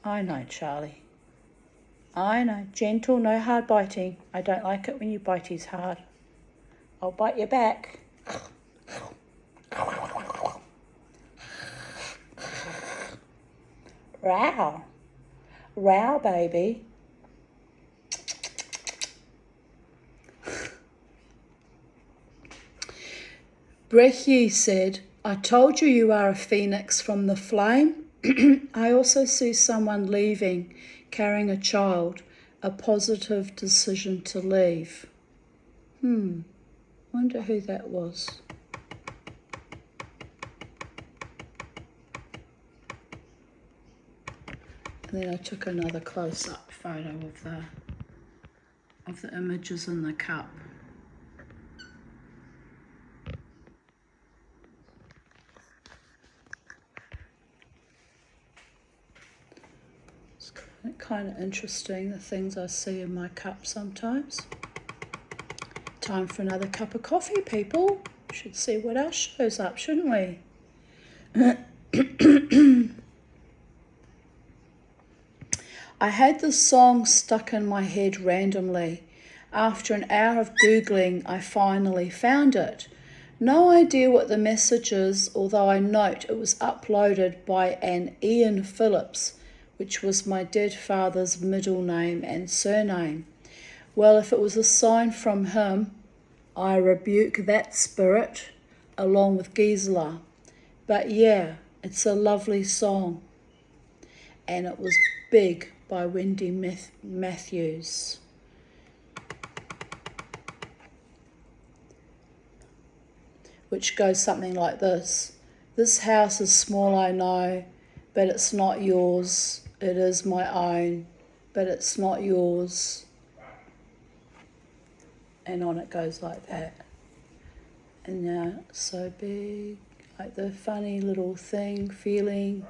I know, Charlie. I know. Gentle, no hard biting. I don't like it when you bite hard. I'll bite you back. Row. Row, baby. Brechi said, I told you you are a phoenix from the flame. I also see someone leaving, carrying a child, a positive decision to leave. Wonder who that was. And then I took another close-up photo of the images in the cup. It's kind of interesting, the things I see in my cup sometimes. Time for another cup of coffee, people. Should see what else shows up, shouldn't we? I had this song stuck in my head randomly. After an hour of Googling, I finally found it. No idea what the message is, although I note it was uploaded by an Ian Phillips, which was my dead father's middle name and surname. Well, if it was a sign from him, I rebuke that spirit along with Gisela. But yeah, it's a lovely song. And it was Big by Wendy Matthews. Which goes something like this. This house is small, I know, but it's not yours. It is my own, but it's not yours. And on it goes like that. And now it's so big, like the funny little thing, feeling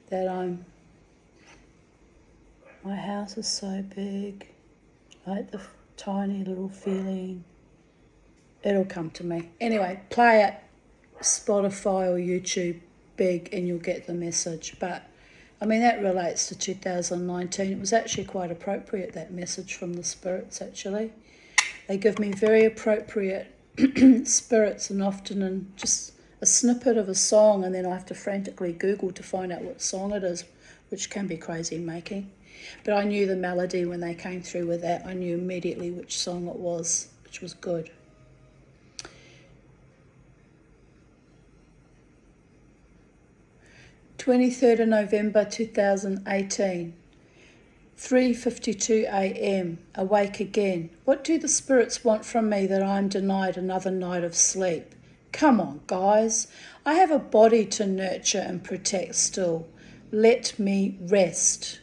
that my house is so big, like the tiny little feeling. It'll come to me. Anyway, play it, Spotify or YouTube, Big, and you'll get the message. But, I mean, that relates to 2019. It was actually quite appropriate, that message from the spirits, actually. They give me very appropriate spirits, and often in just a snippet of a song, and then I have to frantically Google to find out what song it is, which can be crazy making. But I knew the melody when they came through with that. I knew immediately which song it was, which was good. 23rd of November 2018, 3:52 a.m, awake again. What do the spirits want from me that I'm denied another night of sleep? Come on, guys. I have a body to nurture and protect still. Let me rest.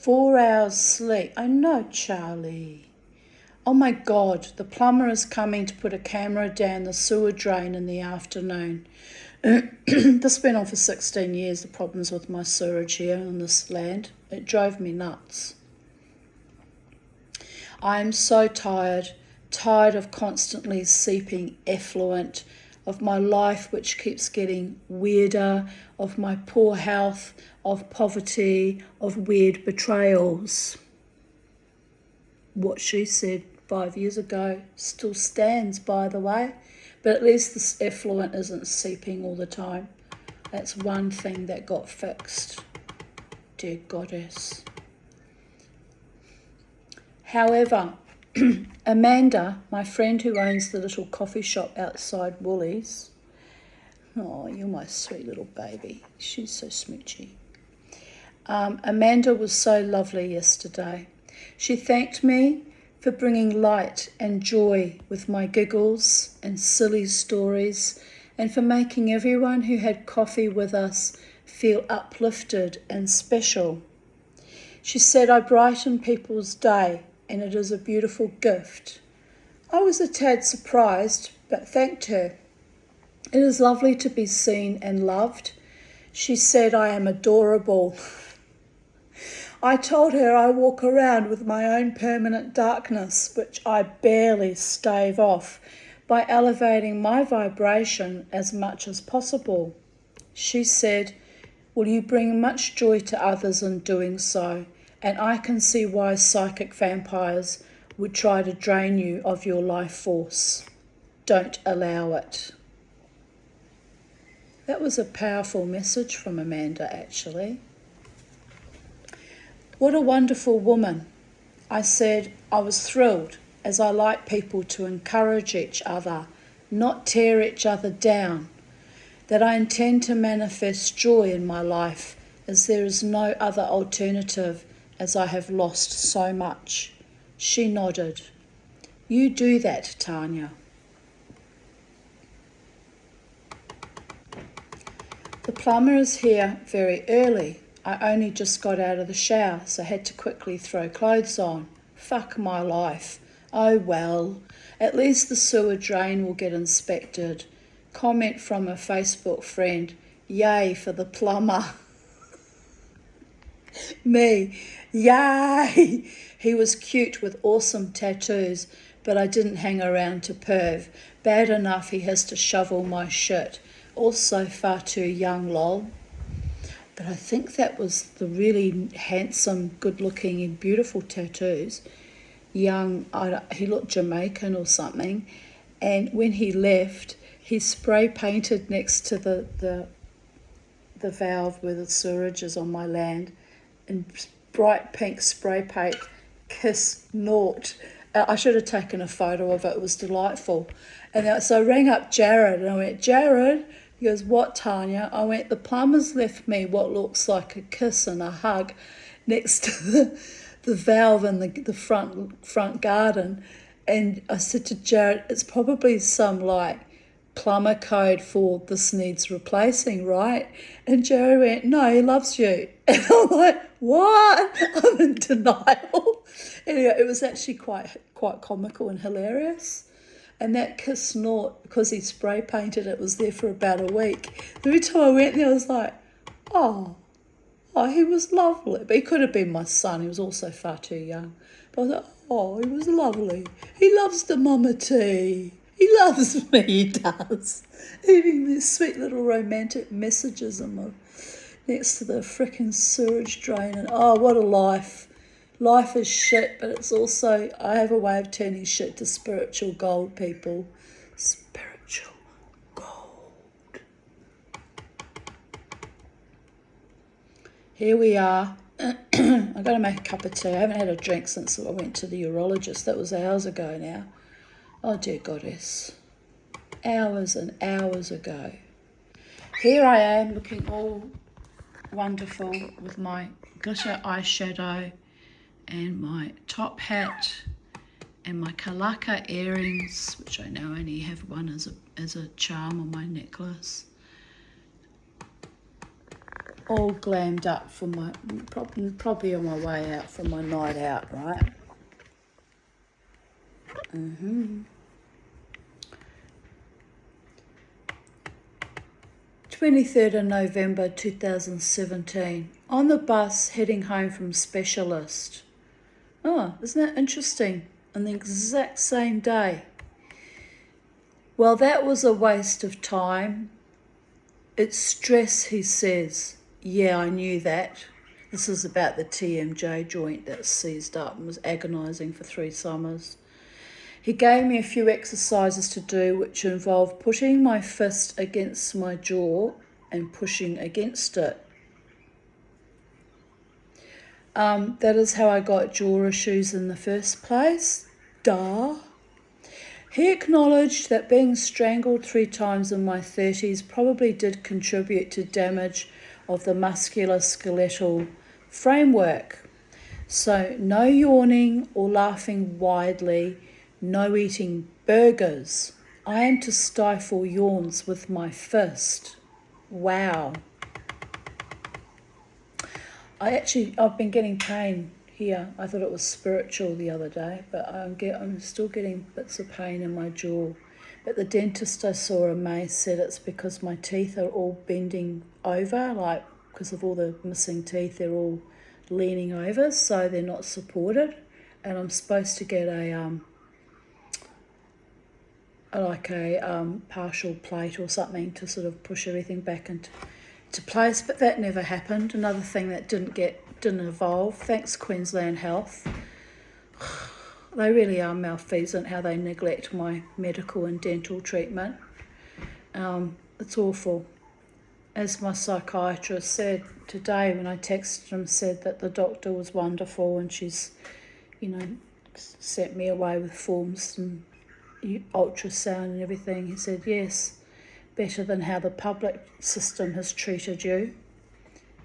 4 hours sleep. I know, Charlie. Oh my God, the plumber is coming to put a camera down the sewer drain in the afternoon. This went on for 16 years, the problems with my sewerage here on this land. It drove me nuts. I am so tired of constantly seeping effluent, of my life which keeps getting weirder, of my poor health, of poverty, of weird betrayals. What she said 5 years ago still stands, by the way. But at least this effluent isn't seeping all the time. That's one thing that got fixed. Dear Goddess. However, Amanda, my friend who owns the little coffee shop outside Woolies, oh, you're my sweet little baby. She's so smoochy. Amanda was so lovely yesterday. She thanked me for bringing light and joy with my giggles and silly stories, and for making everyone who had coffee with us feel uplifted and special. She said I brighten people's day, and it is a beautiful gift. I was a tad surprised, but thanked her. It is lovely to be seen and loved. She said I am adorable. I told her I walk around with my own permanent darkness, which I barely stave off, by elevating my vibration as much as possible. She said, "Will you bring much joy to others in doing so? And I can see why psychic vampires would try to drain you of your life force. Don't allow it." That was a powerful message from Amanda, actually. What a wonderful woman. I said I was thrilled, as I like people to encourage each other, not tear each other down, that I intend to manifest joy in my life, as there is no other alternative, as I have lost so much. She nodded. You do that, Tanya. The plumber is here very early. I only just got out of the shower, so I had to quickly throw clothes on. Fuck my life. Oh well, at least the sewer drain will get inspected. Comment from a Facebook friend. Yay for the plumber. Me. Yay! He was cute with awesome tattoos, but I didn't hang around to perv. Bad enough he has to shovel my shit. Also far too young, lol. But I think that was the really handsome, good-looking and beautiful tattoos. Young, he looked Jamaican or something. And when he left, he spray painted next to the valve where the sewerage is on my land in bright pink spray paint, kiss naught. I should have taken a photo of it. It was delightful. And so I rang up Jared and I went, Jared, he goes, what, Tanya? I went, the plumber's left me what looks like a kiss and a hug next to the valve in the front garden. And I said to Jared, it's probably some like plumber code for this needs replacing, right? And Jared went, no, he loves you. And I'm like, what? I'm in denial. Anyway, it was actually quite comical and hilarious. And that kiss snort, because he spray painted it, was there for about a week. Every time I went there, I was like, oh, he was lovely. But he could have been my son. He was also far too young. But I was like, oh, he was lovely. He loves the mama tea. He loves me, he does. Leaving these sweet little romantic messages next to the frickin' sewage drain. And oh, what a life. Life is shit, but it's also, I have a way of turning shit to spiritual gold, people. Spiritual gold. Here we are. I've got to make a cup of tea. I haven't had a drink since I went to the urologist. That was hours ago now. Oh, dear goddess. Hours and hours ago. Here I am looking all wonderful with my glitter eyeshadow and my top hat and my Kalaka earrings, which I now only have one as a charm on my necklace. All glammed up for my, probably on my way out from my night out, right? 23rd of November 2017, on the bus heading home from Specialist. Oh, isn't that interesting? On the exact same day. Well, that was a waste of time. It's stress, he says. Yeah, I knew that. This is about the TMJ joint that seized up and was agonising for 3 summers. He gave me a few exercises to do which involved putting my fist against my jaw and pushing against it. That is how I got jaw issues in the first place. Duh. He acknowledged that being strangled 3 times in my 30s probably did contribute to damage of the musculoskeletal framework. So no yawning or laughing widely, no eating burgers. I am to stifle yawns with my fist. Wow. I've been getting pain here. I thought it was spiritual the other day, but I'm still getting bits of pain in my jaw. But the dentist I saw in May said it's because my teeth are all bending over, like because of all the missing teeth, they're all leaning over, so they're not supported. And I'm supposed to get a partial plate or something to sort of push everything back into place, but that never happened. Another thing that didn't evolve. Thanks, Queensland Health. They really are malfeasant how they neglect my medical and dental treatment. It's awful. As my psychiatrist said today when I texted him, said that the doctor was wonderful and she's, sent me away with forms and ultrasound and everything. He said, yes, better than how the public system has treated you.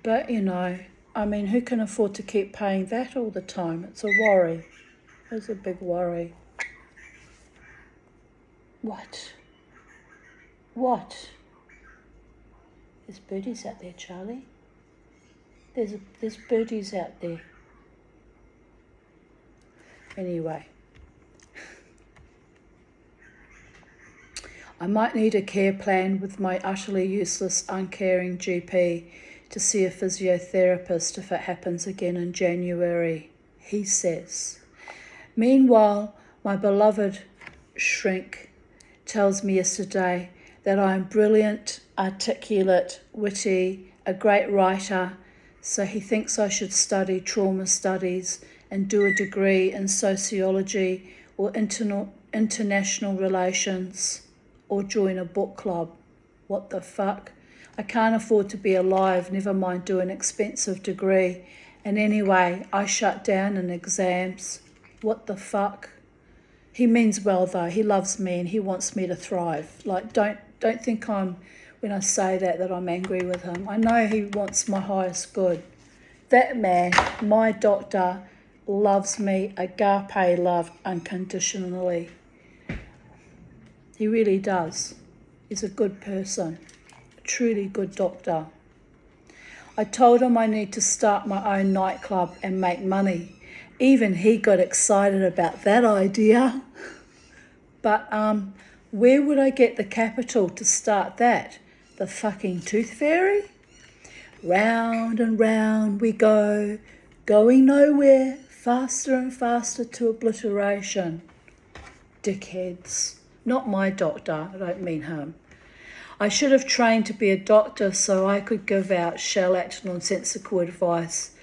But, who can afford to keep paying that all the time? It's a worry. It's a big worry. What? There's birdies out there, Charlie. There's birdies out there. Anyway. I might need a care plan with my utterly useless, uncaring GP to see a physiotherapist if it happens again in January, he says. Meanwhile, my beloved shrink tells me yesterday that I am brilliant, articulate, witty, a great writer, so he thinks I should study trauma studies and do a degree in sociology or international relations or join a book club. What the fuck? I can't afford to be alive, never mind do an expensive degree. And anyway, I shut down in exams. What the fuck? He means well though. He loves me and he wants me to thrive. Like, don't think when I say that I'm angry with him. I know he wants my highest good. That man, my doctor, loves me, agape love, unconditionally. He really does. He's a good person, a truly good doctor. I told him I need to start my own nightclub and make money. Even he got excited about that idea. But where would I get the capital to start that? The fucking Tooth Fairy? Round and round we go, going nowhere, faster and faster to obliteration. Dickheads. Not my doctor, I don't mean him. I should have trained to be a doctor so I could give out shellacked nonsensical advice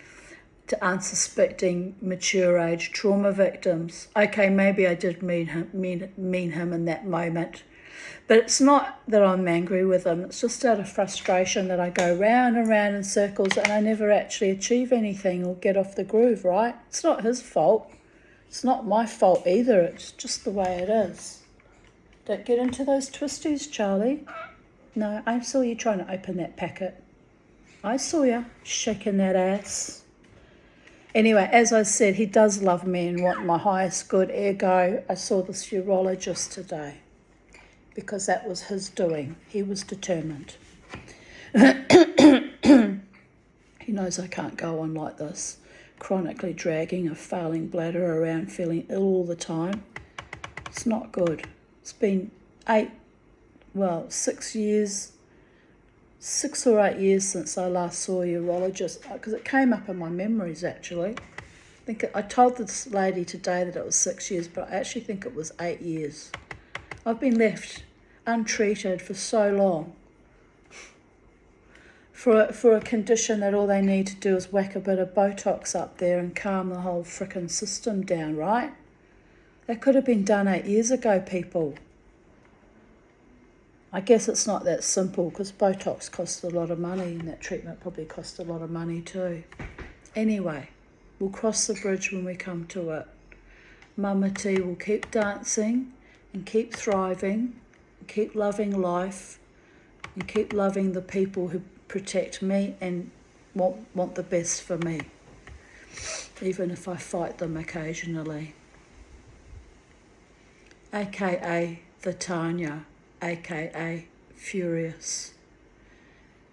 to unsuspecting mature age trauma victims. Okay, maybe I did mean him in that moment. But it's not that I'm angry with him, it's just out of frustration that I go round and round in circles and I never actually achieve anything or get off the groove, right? It's not his fault. It's not my fault either, it's just the way it is. Don't get into those twisties, Charlie. No, I saw you trying to open that packet. I saw you shaking that ass. Anyway, as I said, he does love me and want my highest good, ergo I saw this urologist today because that was his doing. He was determined. He knows I can't go on like this, chronically dragging a failing bladder around, feeling ill all the time. It's not good. It's been 6 or 8 years since I last saw a urologist, because it came up in my memories actually. I told this lady today that it was 6 years, but I actually think it was 8 years. I've been left untreated for so long for a condition that all they need to do is whack a bit of Botox up there and calm the whole frickin' system down, right? That could have been done 8 years ago, people. I guess it's not that simple because Botox costs a lot of money and that treatment probably costs a lot of money too. Anyway, we'll cross the bridge when we come to it. Mama T will keep dancing and keep thriving, and keep loving life and keep loving the people who protect me and want the best for me, even if I fight them occasionally. AKA the Tanya, AKA Furious.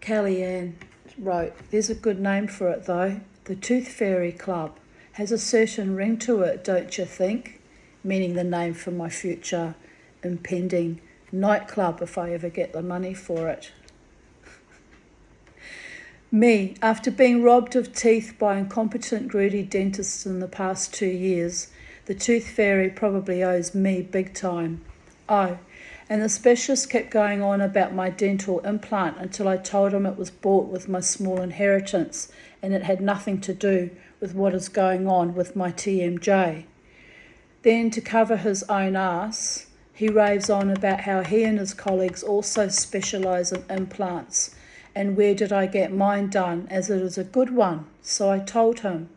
Kellyanne wrote, there's a good name for it though. The Tooth Fairy Club has a certain ring to it, don't you think? Meaning the name for my future impending nightclub if I ever get the money for it. Me, after being robbed of teeth by incompetent greedy dentists in the past 2 years, the Tooth Fairy probably owes me big time. Oh, and the specialist kept going on about my dental implant until I told him it was bought with my small inheritance and it had nothing to do with what is going on with my TMJ. Then, to cover his own ass, he raves on about how he and his colleagues also specialise in implants and where did I get mine done, as it is a good one, so I told him.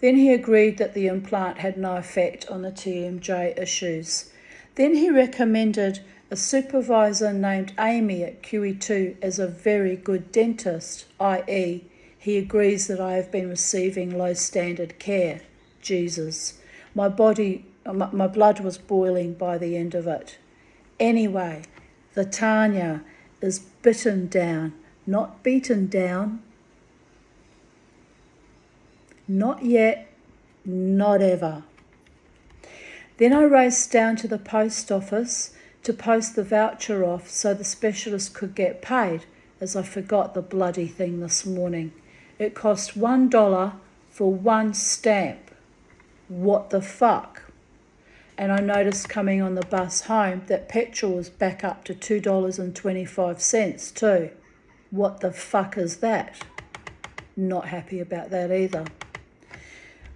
Then he agreed that the implant had no effect on the TMJ issues. Then he recommended a supervisor named Amy at QE2 as a very good dentist, i.e. he agrees that I have been receiving low standard care. Jesus. My blood was boiling by the end of it. Anyway, the Tanya is bitten down, not beaten down. Not yet, not ever. Then I raced down to the post office to post the voucher off so the specialist could get paid, as I forgot the bloody thing this morning. It cost $1 for one stamp. What the fuck? And I noticed coming on the bus home that petrol was back up to $2.25 too. What the fuck is that? Not happy about that either.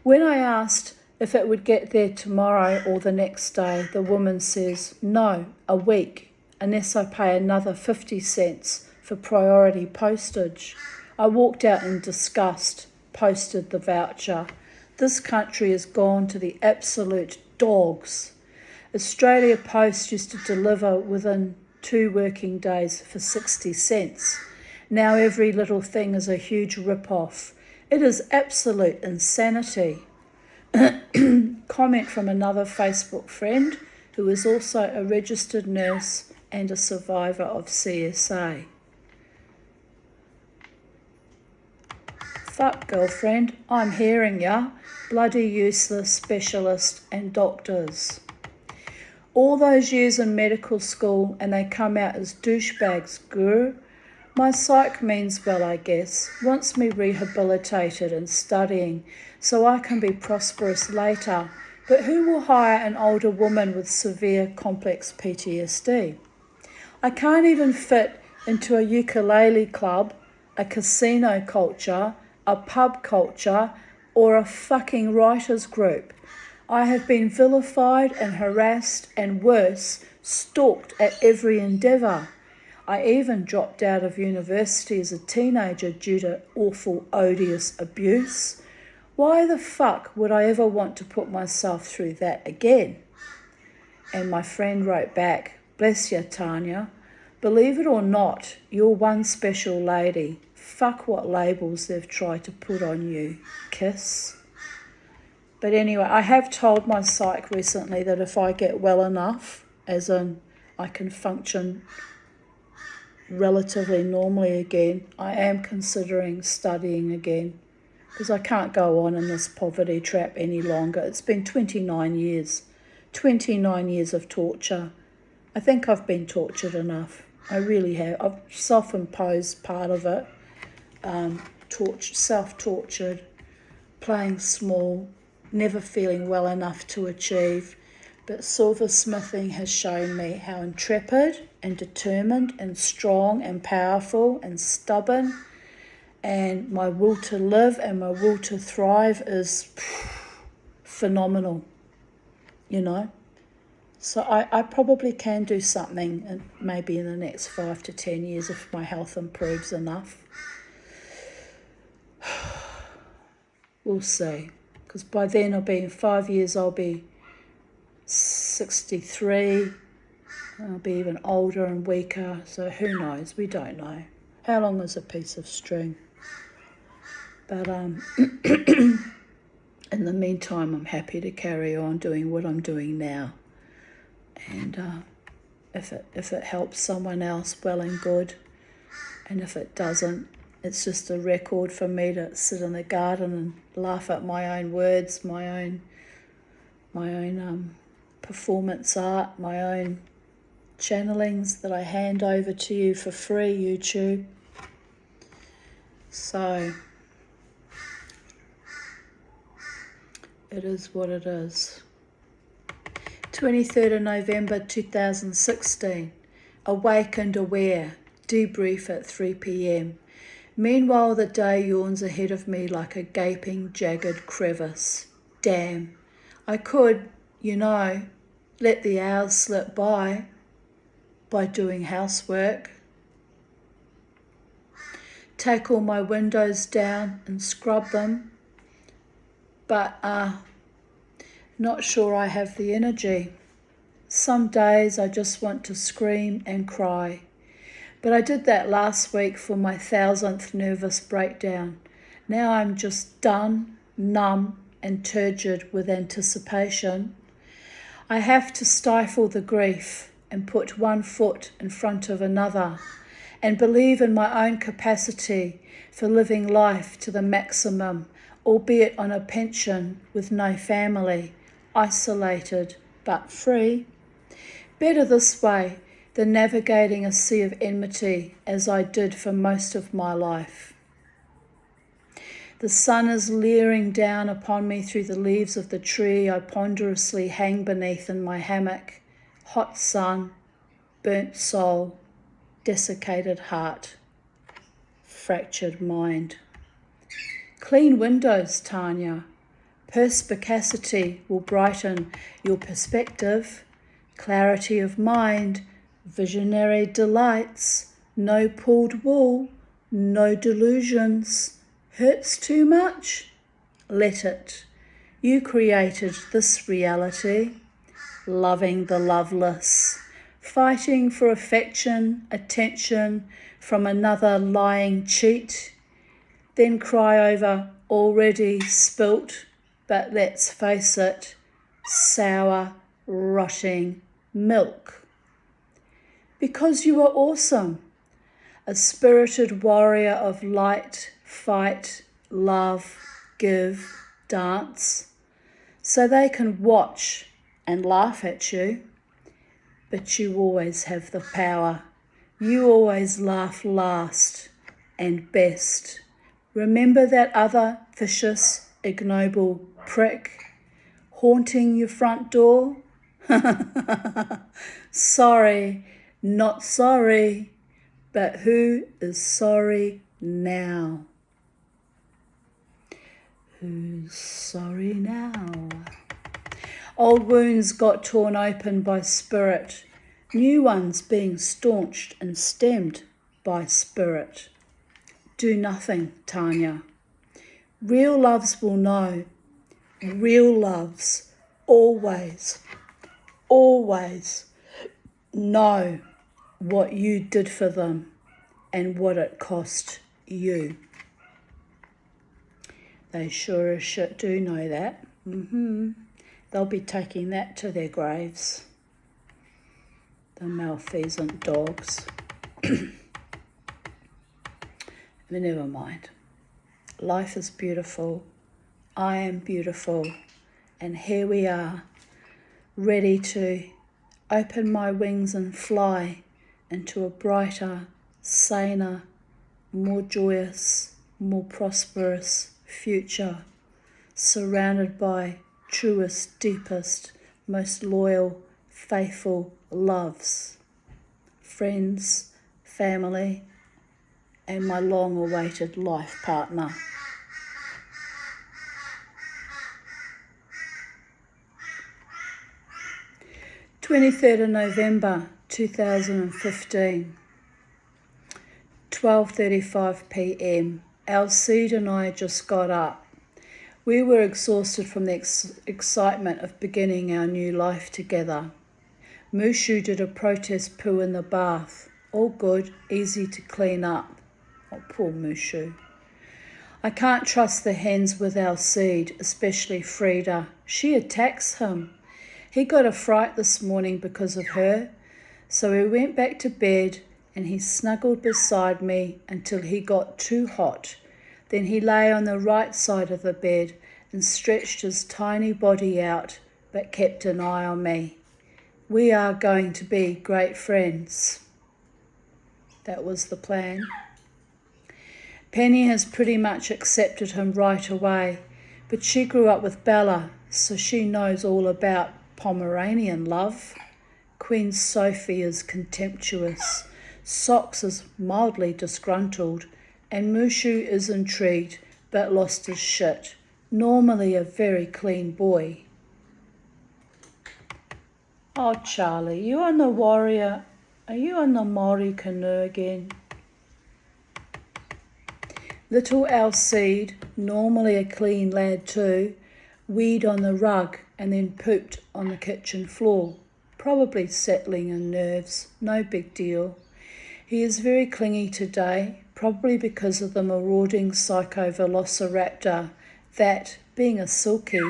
When I asked If it would get there tomorrow or the next day, the woman says, no, a week, unless I pay another 50 cents for priority postage. I walked out in disgust, posted the voucher. This country has gone to the absolute dogs. Australia Post used to deliver within 2 working days for 60 cents. Now every little thing is a huge rip-off. It is absolute insanity. Comment from another Facebook friend who is also a registered nurse and a survivor of CSA. Fuck, girlfriend, I'm hearing ya. Bloody useless specialists and doctors. All those years in medical school and they come out as douchebags, guru. My psych means well, I guess, wants me rehabilitated and studying so I can be prosperous later. But who will hire an older woman with severe complex PTSD? I can't even fit into a ukulele club, a casino culture, a pub culture, or a fucking writers group. I have been vilified and harassed and worse, stalked at every endeavour. I even dropped out of university as a teenager due to awful, odious abuse. Why the fuck would I ever want to put myself through that again? And my friend wrote back, bless you, Tanya. Believe it or not, you're one special lady. Fuck what labels they've tried to put on you. Kiss. But anyway, I have told my psych recently that if I get well enough, as in I can function relatively normally again, I am considering studying again because I can't go on in this poverty trap any longer. It's been 29 years of torture. I think I've been tortured enough. I really have. I've self-imposed part of it, self-tortured, playing small, never feeling well enough to achieve. But silversmithing has shown me how intrepid and determined and strong and powerful and stubborn, and my will to live and my will to thrive is phenomenal, you know. So I probably can do something maybe in the next 5 to 10 years if my health improves enough. We'll see. Because by then in 5 years I'll be 63. I'll be even older and weaker. So who knows? We don't know. How long is a piece of string? But in the meantime, I'm happy to carry on doing what I'm doing now. And if it helps someone else, well and good. And if it doesn't, it's just a record for me to sit in the garden and laugh at my own words, my own performance art, my own channelings that I hand over to you for free, YouTube. So it is what it is. 23rd of November 2016. Awake and aware. Debrief at 3 p.m. Meanwhile, the day yawns ahead of me like a gaping, jagged crevice. Damn. I could, let the hours slip by doing housework. Take all my windows down and scrub them. But not sure I have the energy. Some days I just want to scream and cry. But I did that last week for my 1000th nervous breakdown. Now I'm just done, numb and turgid with anticipation. I have to stifle the grief and put one foot in front of another and believe in my own capacity for living life to the maximum, albeit on a pension with no family, isolated but free. Better this way than navigating a sea of enmity as I did for most of my life. The sun is leering down upon me through the leaves of the tree I ponderously hang beneath in my hammock. Hot sun, burnt soul, desiccated heart, fractured mind. Clean windows, Tanya. Perspicacity will brighten your perspective, clarity of mind, visionary delights, no pulled wool, no delusions. Hurts too much? Let it. You created this reality. Loving the loveless, fighting for affection, attention from another lying cheat, then cry over already spilt, but let's face it, sour, rotting milk. Because you are awesome, a spirited warrior of light, fight, love, give, dance, so they can watch and laugh at you, but you always have the power. You always laugh last and best. Remember that other vicious, ignoble prick haunting your front door? Sorry, not sorry, but who is sorry now? Who's sorry now? Old wounds got torn open by spirit, new ones being staunched and stemmed by spirit. Do nothing, Tanya. Real loves will know. Real loves always know what you did for them and what it cost you. They sure as shit do know that. They'll be taking that to their graves. The malfeasant dogs. But never mind. Life is beautiful. I am beautiful. And here we are, ready to open my wings and fly into a brighter, saner, more joyous, more prosperous future, surrounded by truest, deepest, most loyal, faithful loves, friends, family, and my long-awaited life partner. November 2015, 12:35 p.m. Alcide and I just got up. We were exhausted from the excitement of beginning our new life together. Mushu did a protest poo in the bath. All good, easy to clean up. Oh, poor Mushu. I can't trust the hens with Alcide, especially Frida. She attacks him. He got a fright this morning because of her, so we went back to bed and he snuggled beside me until he got too hot. Then he lay on the right side of the bed and stretched his tiny body out, but kept an eye on me. We are going to be great friends. That was the plan. Penny has pretty much accepted him right away, but she grew up with Bella, so she knows all about Pomeranian love. Queen Sophie is contemptuous, Socks is mildly disgruntled, and Mushu is intrigued but lost his shit. Normally a very clean boy. Oh, Charlie, you on the warrior? Are you on the Māori canoe again? Little Alcide, normally a clean lad too, weed on the rug and then pooped on the kitchen floor. Probably settling in nerves, no big deal. He is very clingy today, probably because of the marauding psycho velociraptor that, being a silky,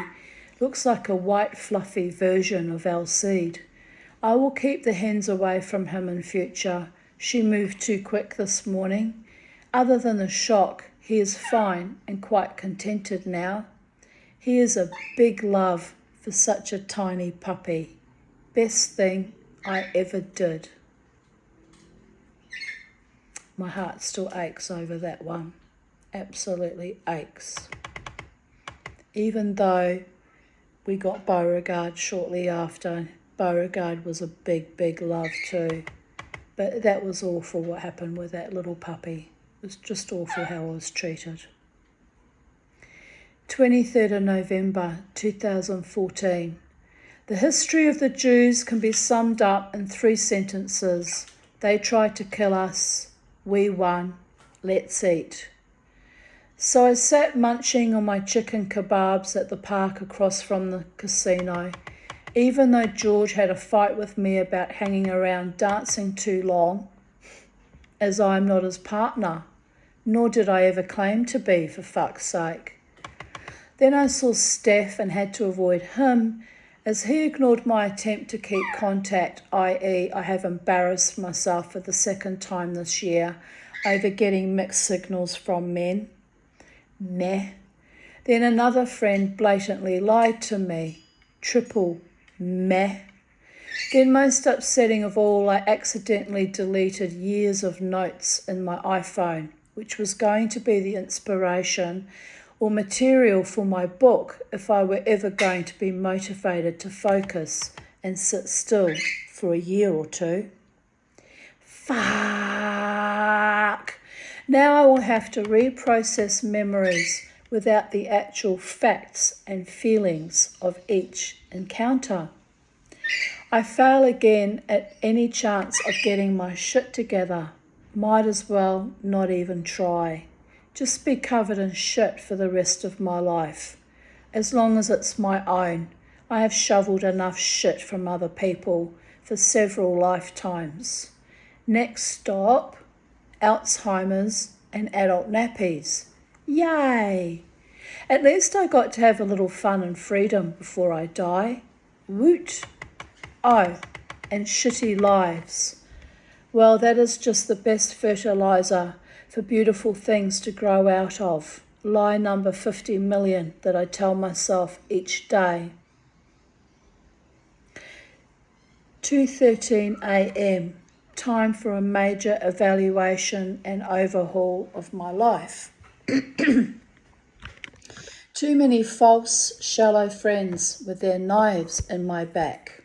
looks like a white fluffy version of Alcide. I will keep the hens away from him in future. She moved too quick this morning. Other than the shock, he is fine and quite contented now. He is a big love for such a tiny puppy. Best thing I ever did. My heart still aches over that one. Absolutely aches. Even though we got Beauregard shortly after. Beauregard was a big, big love too. But that was awful what happened with that little puppy. It was just awful how I was treated. 23rd of November 2014. The history of the Jews can be summed up in 3 sentences. They tried to kill us. We won. Let's eat. So I sat munching on my chicken kebabs at the park across from the casino. Even though George had a fight with me about hanging around dancing too long, as I am not his partner, nor did I ever claim to be, for fuck's sake. Then I saw Steph and had to avoid him, as he ignored my attempt to keep contact, i.e. I have embarrassed myself for the 2nd time this year over getting mixed signals from men. Meh. Then another friend blatantly lied to me. Triple meh. Then most upsetting of all, I accidentally deleted years of notes in my iPhone, which was going to be the inspiration or material for my book if I were ever going to be motivated to focus and sit still for a year or 2. Fuck! Now I will have to reprocess memories without the actual facts and feelings of each encounter. I fail again at any chance of getting my shit together. Might as well not even try. Just be covered in shit for the rest of my life. As long as it's my own. I have shoveled enough shit from other people for several lifetimes. Next stop, Alzheimer's and adult nappies. Yay! At least I got to have a little fun and freedom before I die. Woot! Oh, and shitty lives. Well, that is just the best fertilizer for beautiful things to grow out of. Lie number 50 million that I tell myself each day. 2:13 a.m. Time for a major evaluation and overhaul of my life. Too many false, shallow friends with their knives in my back.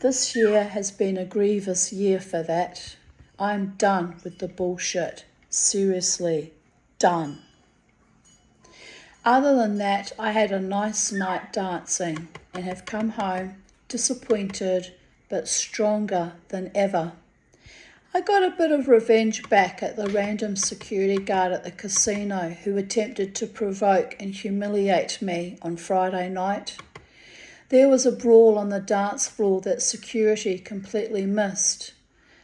This year has been a grievous year for that. I'm done with the bullshit. Seriously, done. Other than that, I had a nice night dancing and have come home disappointed but stronger than ever. I got a bit of revenge back at the random security guard at the casino who attempted to provoke and humiliate me on Friday night. There was a brawl on the dance floor that security completely missed.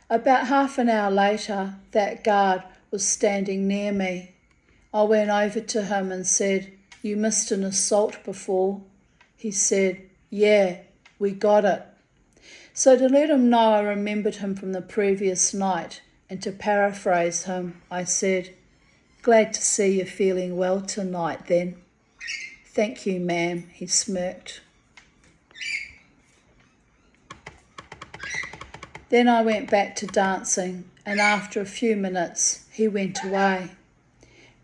About half an hour later, that guard was standing near me. I went over to him and said, "You missed an assault before." He said, "Yeah, we got it." So to let him know I remembered him from the previous night, and to paraphrase him, I said, "Glad to see you feeling well tonight then." "Thank you, ma'am," he smirked. Then I went back to dancing, and after a few minutes, he went away.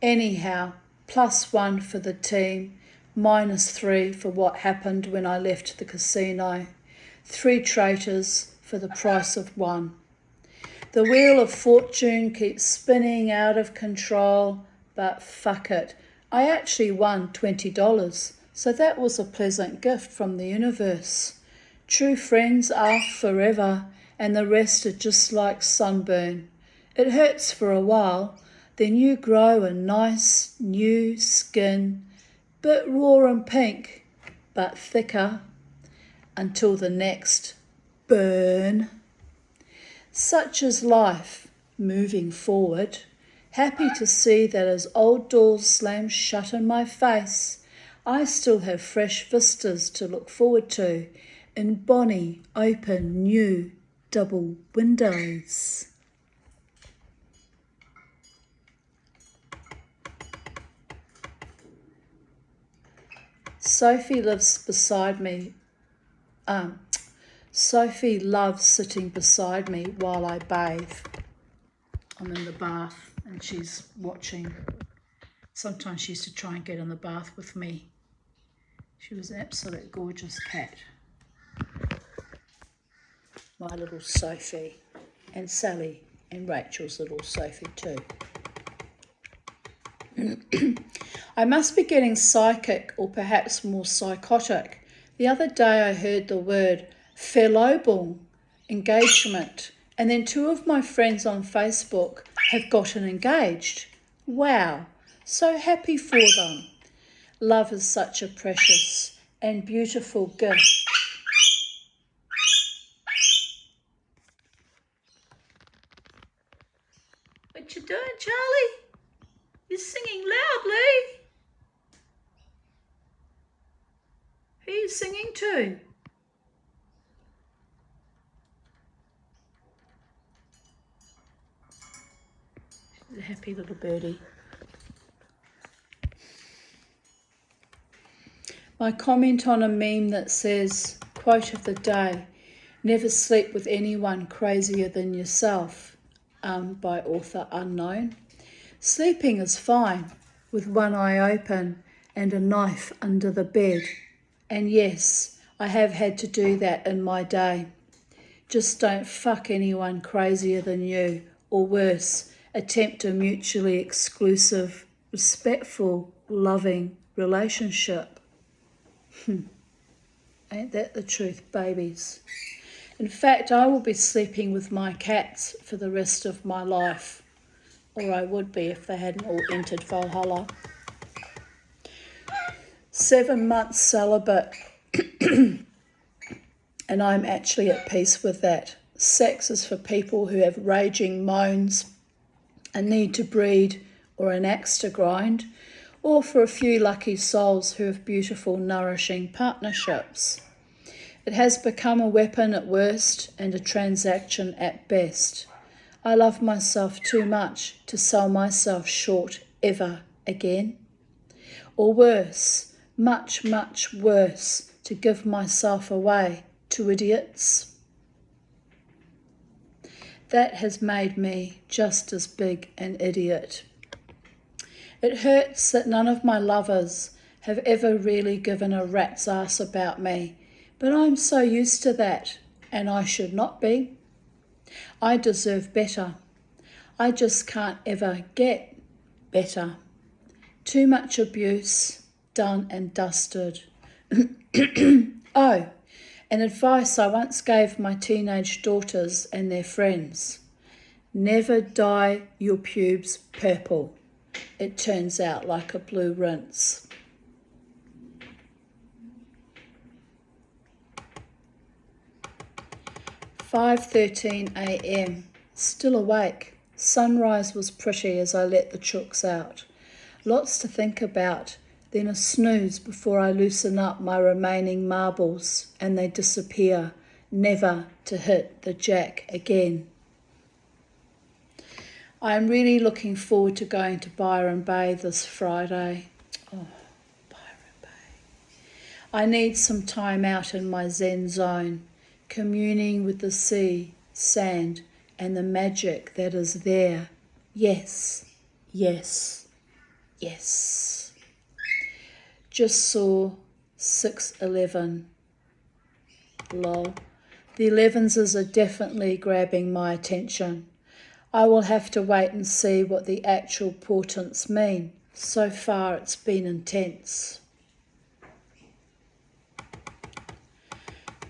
Anyhow, +1 for the team, -3 for what happened when I left the casino. 3 traitors for the price of 1. The wheel of fortune keeps spinning out of control, but fuck it. I actually won $20, so that was a pleasant gift from the universe. True friends are forever, and the rest are just like sunburn. It hurts for a while, then you grow a nice new skin, bit raw and pink, but thicker, until the next burn. Such is life, moving forward. Happy to see that as old doors slam shut in my face, I still have fresh vistas to look forward to in bonny, open, new double windows. Sophie lives beside me. Sophie loves sitting beside me while I bathe. I'm in the bath and she's watching. Sometimes she used to try and get in the bath with me. She was an absolute gorgeous cat. My little Sophie, and Sally and Rachel's little Sophie too. I must be getting psychic or perhaps more psychotic. The other day I heard the word verlobung, engagement, and then 2 of my friends on Facebook have gotten engaged. Wow, so happy for them. Love is such a precious and beautiful gift. What you doing, Charlie? You're singing loudly. Who are you singing to? She's a happy little birdie. My comment on a meme that says, quote of the day, never sleep with anyone crazier than yourself, by author unknown. Sleeping is fine with one eye open and a knife under the bed. And yes, I have had to do that in my day. Just don't fuck anyone crazier than you, or worse, attempt a mutually exclusive, respectful, loving relationship. Ain't that the truth, babies? In fact, I will be sleeping with my cats for the rest of my life. Or I would be if they hadn't all entered Valhalla. 7 months celibate. And I'm actually at peace with that. Sex is for people who have raging moans, a need to breed, or an axe to grind, or for a few lucky souls who have beautiful, nourishing partnerships. It has become a weapon at worst and a transaction at best. I love myself too much to sell myself short ever again. Or worse, much, much worse, to give myself away to idiots. That has made me just as big an idiot. It hurts that none of my lovers have ever really given a rat's ass about me, but I'm so used to that, and I should not be. I deserve better. I just can't ever get better. Too much abuse, done and dusted. Oh, an advice I once gave my teenage daughters and their friends. Never dye your pubes purple. It turns out like a blue rinse. "5:13 a.m. Still awake. Sunrise was pretty as I let the chooks out. Lots to think about, then a snooze before I loosen up my remaining marbles and they disappear, never to hit the jack again. I am really looking forward to going to Byron Bay this Friday. Oh, Byron Bay. I need some time out in my Zen zone, communing with the sea, sand, and the magic that is there. Yes, yes, yes. Just saw 6:11. Lol. The 11s are definitely grabbing my attention. I will have to wait and see what the actual portents mean. So far it's been intense.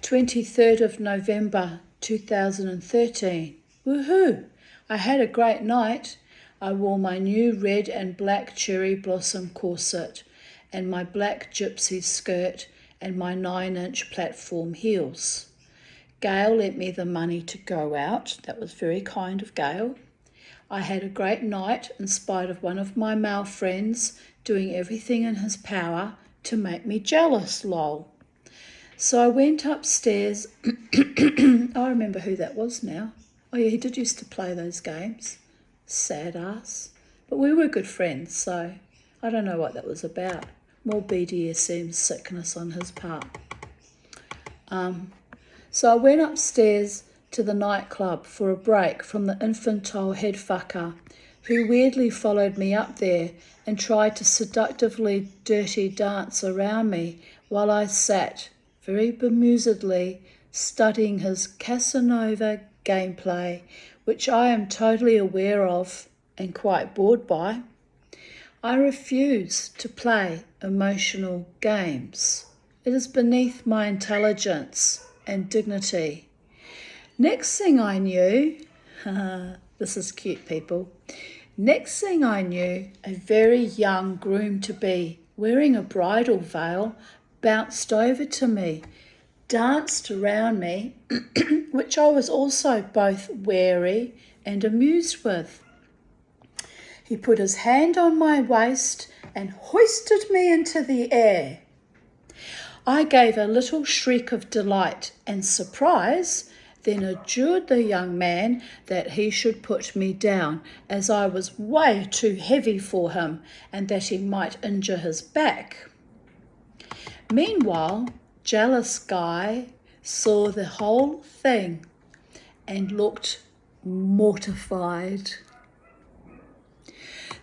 23rd of November 2013. Woohoo! I had a great night. I wore my new red and black cherry blossom corset and my black gypsy skirt and my 9-inch platform heels. Gail lent me the money to go out. That was very kind of Gail. I had a great night in spite of one of my male friends doing everything in his power to make me jealous, lol. So I went upstairs. I remember who that was now. Oh yeah, he did used to play those games. Sad ass. But we were good friends, so I don't know what that was about. More BDSM sickness on his part. So I went upstairs to the nightclub for a break from the infantile headfucker who weirdly followed me up there and tried to seductively dirty dance around me while I sat, very bemusedly, studying his Casanova gameplay, which I am totally aware of and quite bored by. I refuse to play emotional games. It is beneath my intelligence and dignity. Next thing I knew, this is cute, people. Next thing I knew, a very young groom-to-be, wearing a bridal veil, bounced over to me, danced around me, which I was also both wary and amused with. He put his hand on my waist and hoisted me into the air. I gave a little shriek of delight and surprise, then adjured the young man that he should put me down, as I was way too heavy for him and that he might injure his back. Meanwhile, jealous Guy saw the whole thing and looked mortified.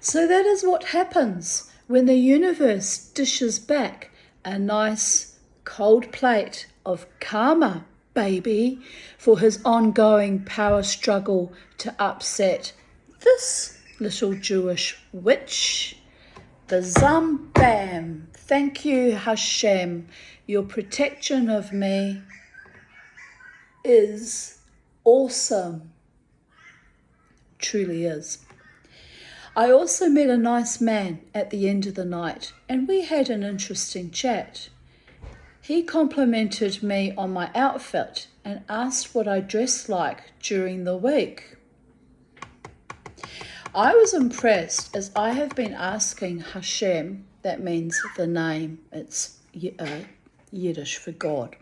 So that is what happens when the universe dishes back a nice cold plate of karma, baby, for his ongoing power struggle to upset this little Jewish witch. Bazam bam. Thank you, Hashem. Your protection of me is awesome. Truly is. I also met a nice man at the end of the night, and we had an interesting chat. He complimented me on my outfit and asked what I dressed like during the week. I was impressed, as I have been asking Hashem, that means the name, it's Yiddish for God,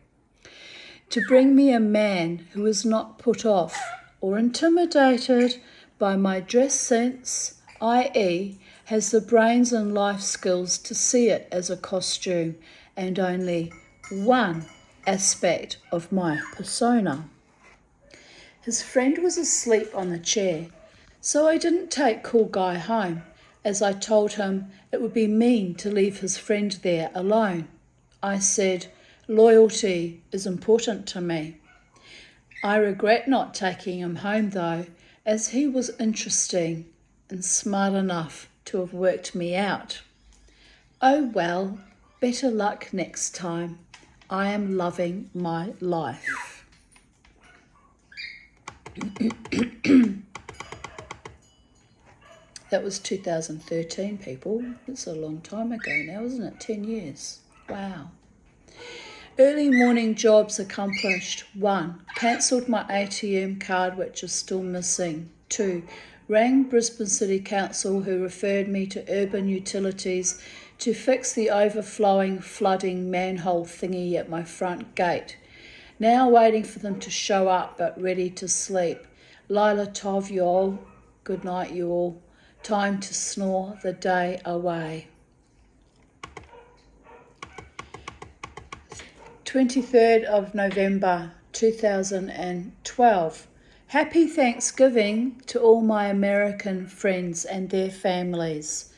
to bring me a man who is not put off or intimidated by my dress sense, i.e. has the brains and life skills to see it as a costume and only one aspect of my persona. His friend was asleep on the chair, so I didn't take Cool Guy home, as I told him it would be mean to leave his friend there alone. I said, loyalty is important to me. I regret not taking him home though, as he was interesting and smart enough to have worked me out. Oh well, better luck next time. I am loving my life. That was 2013, people. It's a long time ago now, isn't it? 10 years. Wow. Early morning jobs accomplished. 1. Cancelled my ATM card, which is still missing. 2. Rang Brisbane City Council, who referred me to Urban Utilities to fix the overflowing, flooding manhole thingy at my front gate. Now waiting for them to show up, but ready to sleep. Lila Tov, you all. Good night, you all. Time to snore the day away. 23rd of November 2012. Happy Thanksgiving to all my American friends and their families.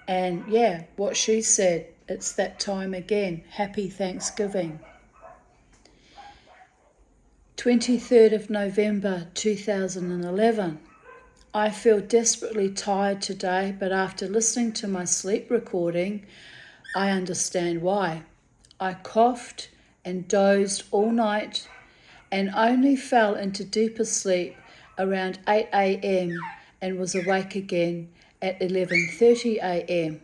And yeah, what she said, it's that time again. Happy Thanksgiving. 23rd of November 2011. I feel desperately tired today, but after listening to my sleep recording, I understand why. I coughed and dozed all night and only fell into deeper sleep around 8 a.m. and was awake again at 11:30 a.m.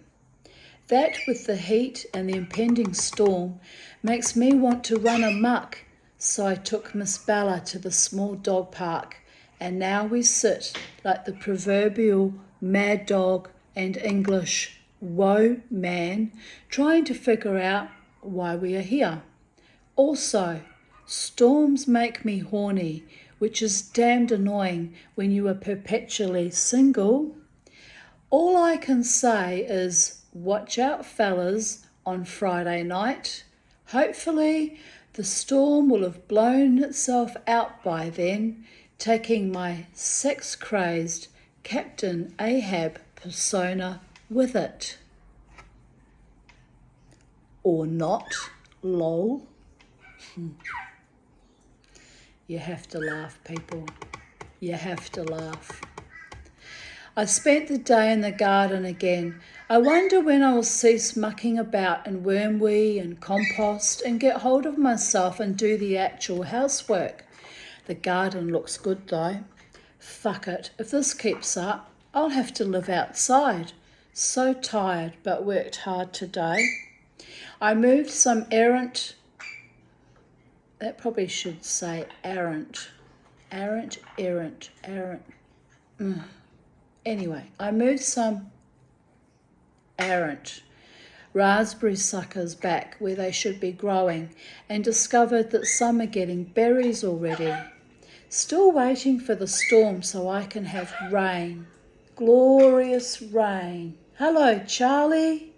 That, with the heat and the impending storm, makes me want to run amok, so I took Miss Bella to the small dog park, and now we sit like the proverbial mad dog and English woe man, trying to figure out why we are here. Also, storms make me horny, which is damned annoying when you are perpetually single. All I can say is, watch out fellas on Friday night. Hopefully the storm will have blown itself out by then, taking my sex-crazed Captain Ahab persona with it. Or not, lol. You have to laugh, people. You have to laugh. I spent the day in the garden again. I wonder when I will cease mucking about in wormwee and compost and get hold of myself and do the actual housework. The garden looks good though. Fuck it, if this keeps up, I'll have to live outside. So tired, but worked hard today. I moved some errant, that probably should say errant. Anyway, I moved some errant raspberry suckers back where they should be growing and discovered that some are getting berries already. Still waiting for the storm so I can have rain. Glorious rain. Hello, Charlie.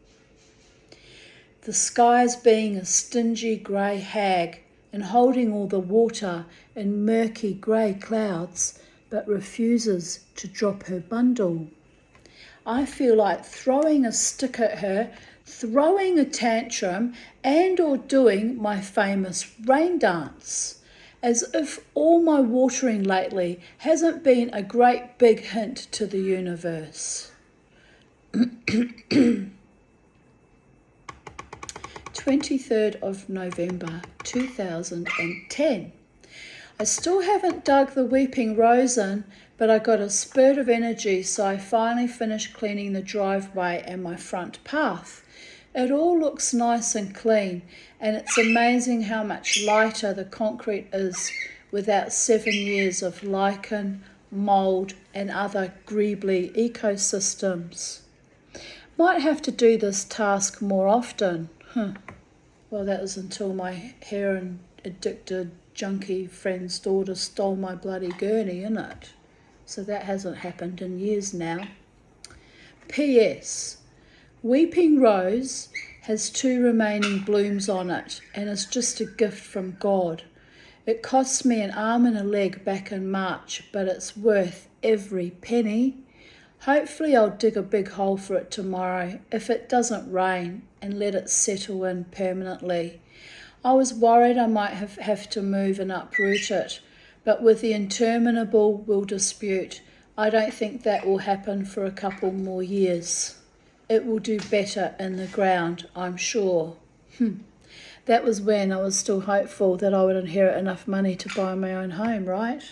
The sky's being a stingy grey hag and holding all the water in murky grey clouds, but refuses to drop her bundle. I feel like throwing a stick at her, throwing a tantrum, and or doing my famous rain dance, as if all my watering lately hasn't been a great big hint to the universe. 23rd of November 2010. I still haven't dug the weeping rose in, but I got a spurt of energy, so I finally finished cleaning the driveway and my front path. It all looks nice and clean, and it's amazing how much lighter the concrete is without 7 years of lichen, mould and other greebly ecosystems. Might have to do this task more often. Well, that was until my heroin addicted junkie friend's daughter stole my bloody gurney, innit? So that hasn't happened in years now. P.S. Weeping Rose has 2 remaining blooms on it and is just a gift from God. It cost me an arm and a leg back in March, but it's worth every penny. Hopefully I'll dig a big hole for it tomorrow if it doesn't rain and let it settle in permanently. I was worried I might have to move and uproot it, but with the interminable will dispute, I don't think that will happen for a couple more years. It will do better in the ground, I'm sure. That was when I was still hopeful that I would inherit enough money to buy my own home, right?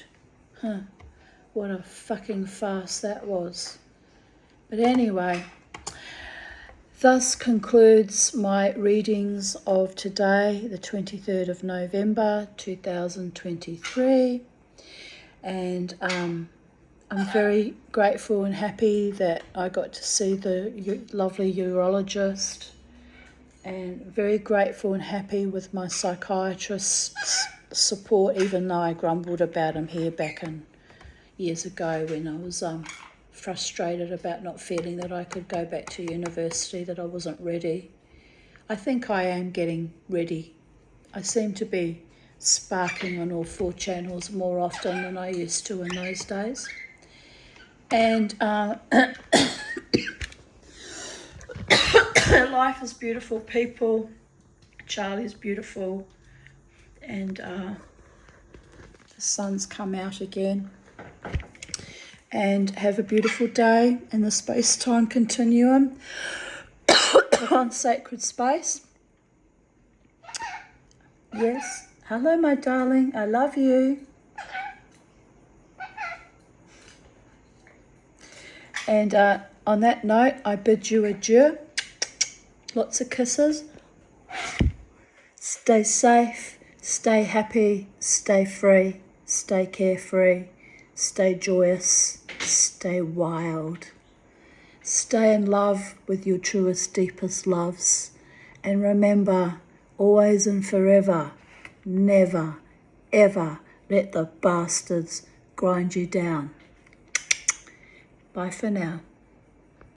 What a fucking farce that was. But anyway, thus concludes my readings of today, the 23rd of November 2023. And I'm very grateful and happy that I got to see the lovely urologist, and very grateful and happy with my psychiatrist's support, even though I grumbled about him here back in years ago when I was frustrated about not feeling that I could go back to university, that I wasn't ready. I think I am getting ready. I seem to be sparking on all 4 channels more often than I used to in those days. And life is beautiful, people. Charlie's beautiful. And the sun's come out again. And have a beautiful day in the space-time continuum on Sacred Space. Yes. Hello, my darling. I love you. And on that note, I bid you adieu. Lots of kisses. Stay safe, stay happy, stay free, stay carefree, stay joyous, stay wild. Stay in love with your truest, deepest loves. And remember, always and forever, never, ever let the bastards grind you down. Bye for now.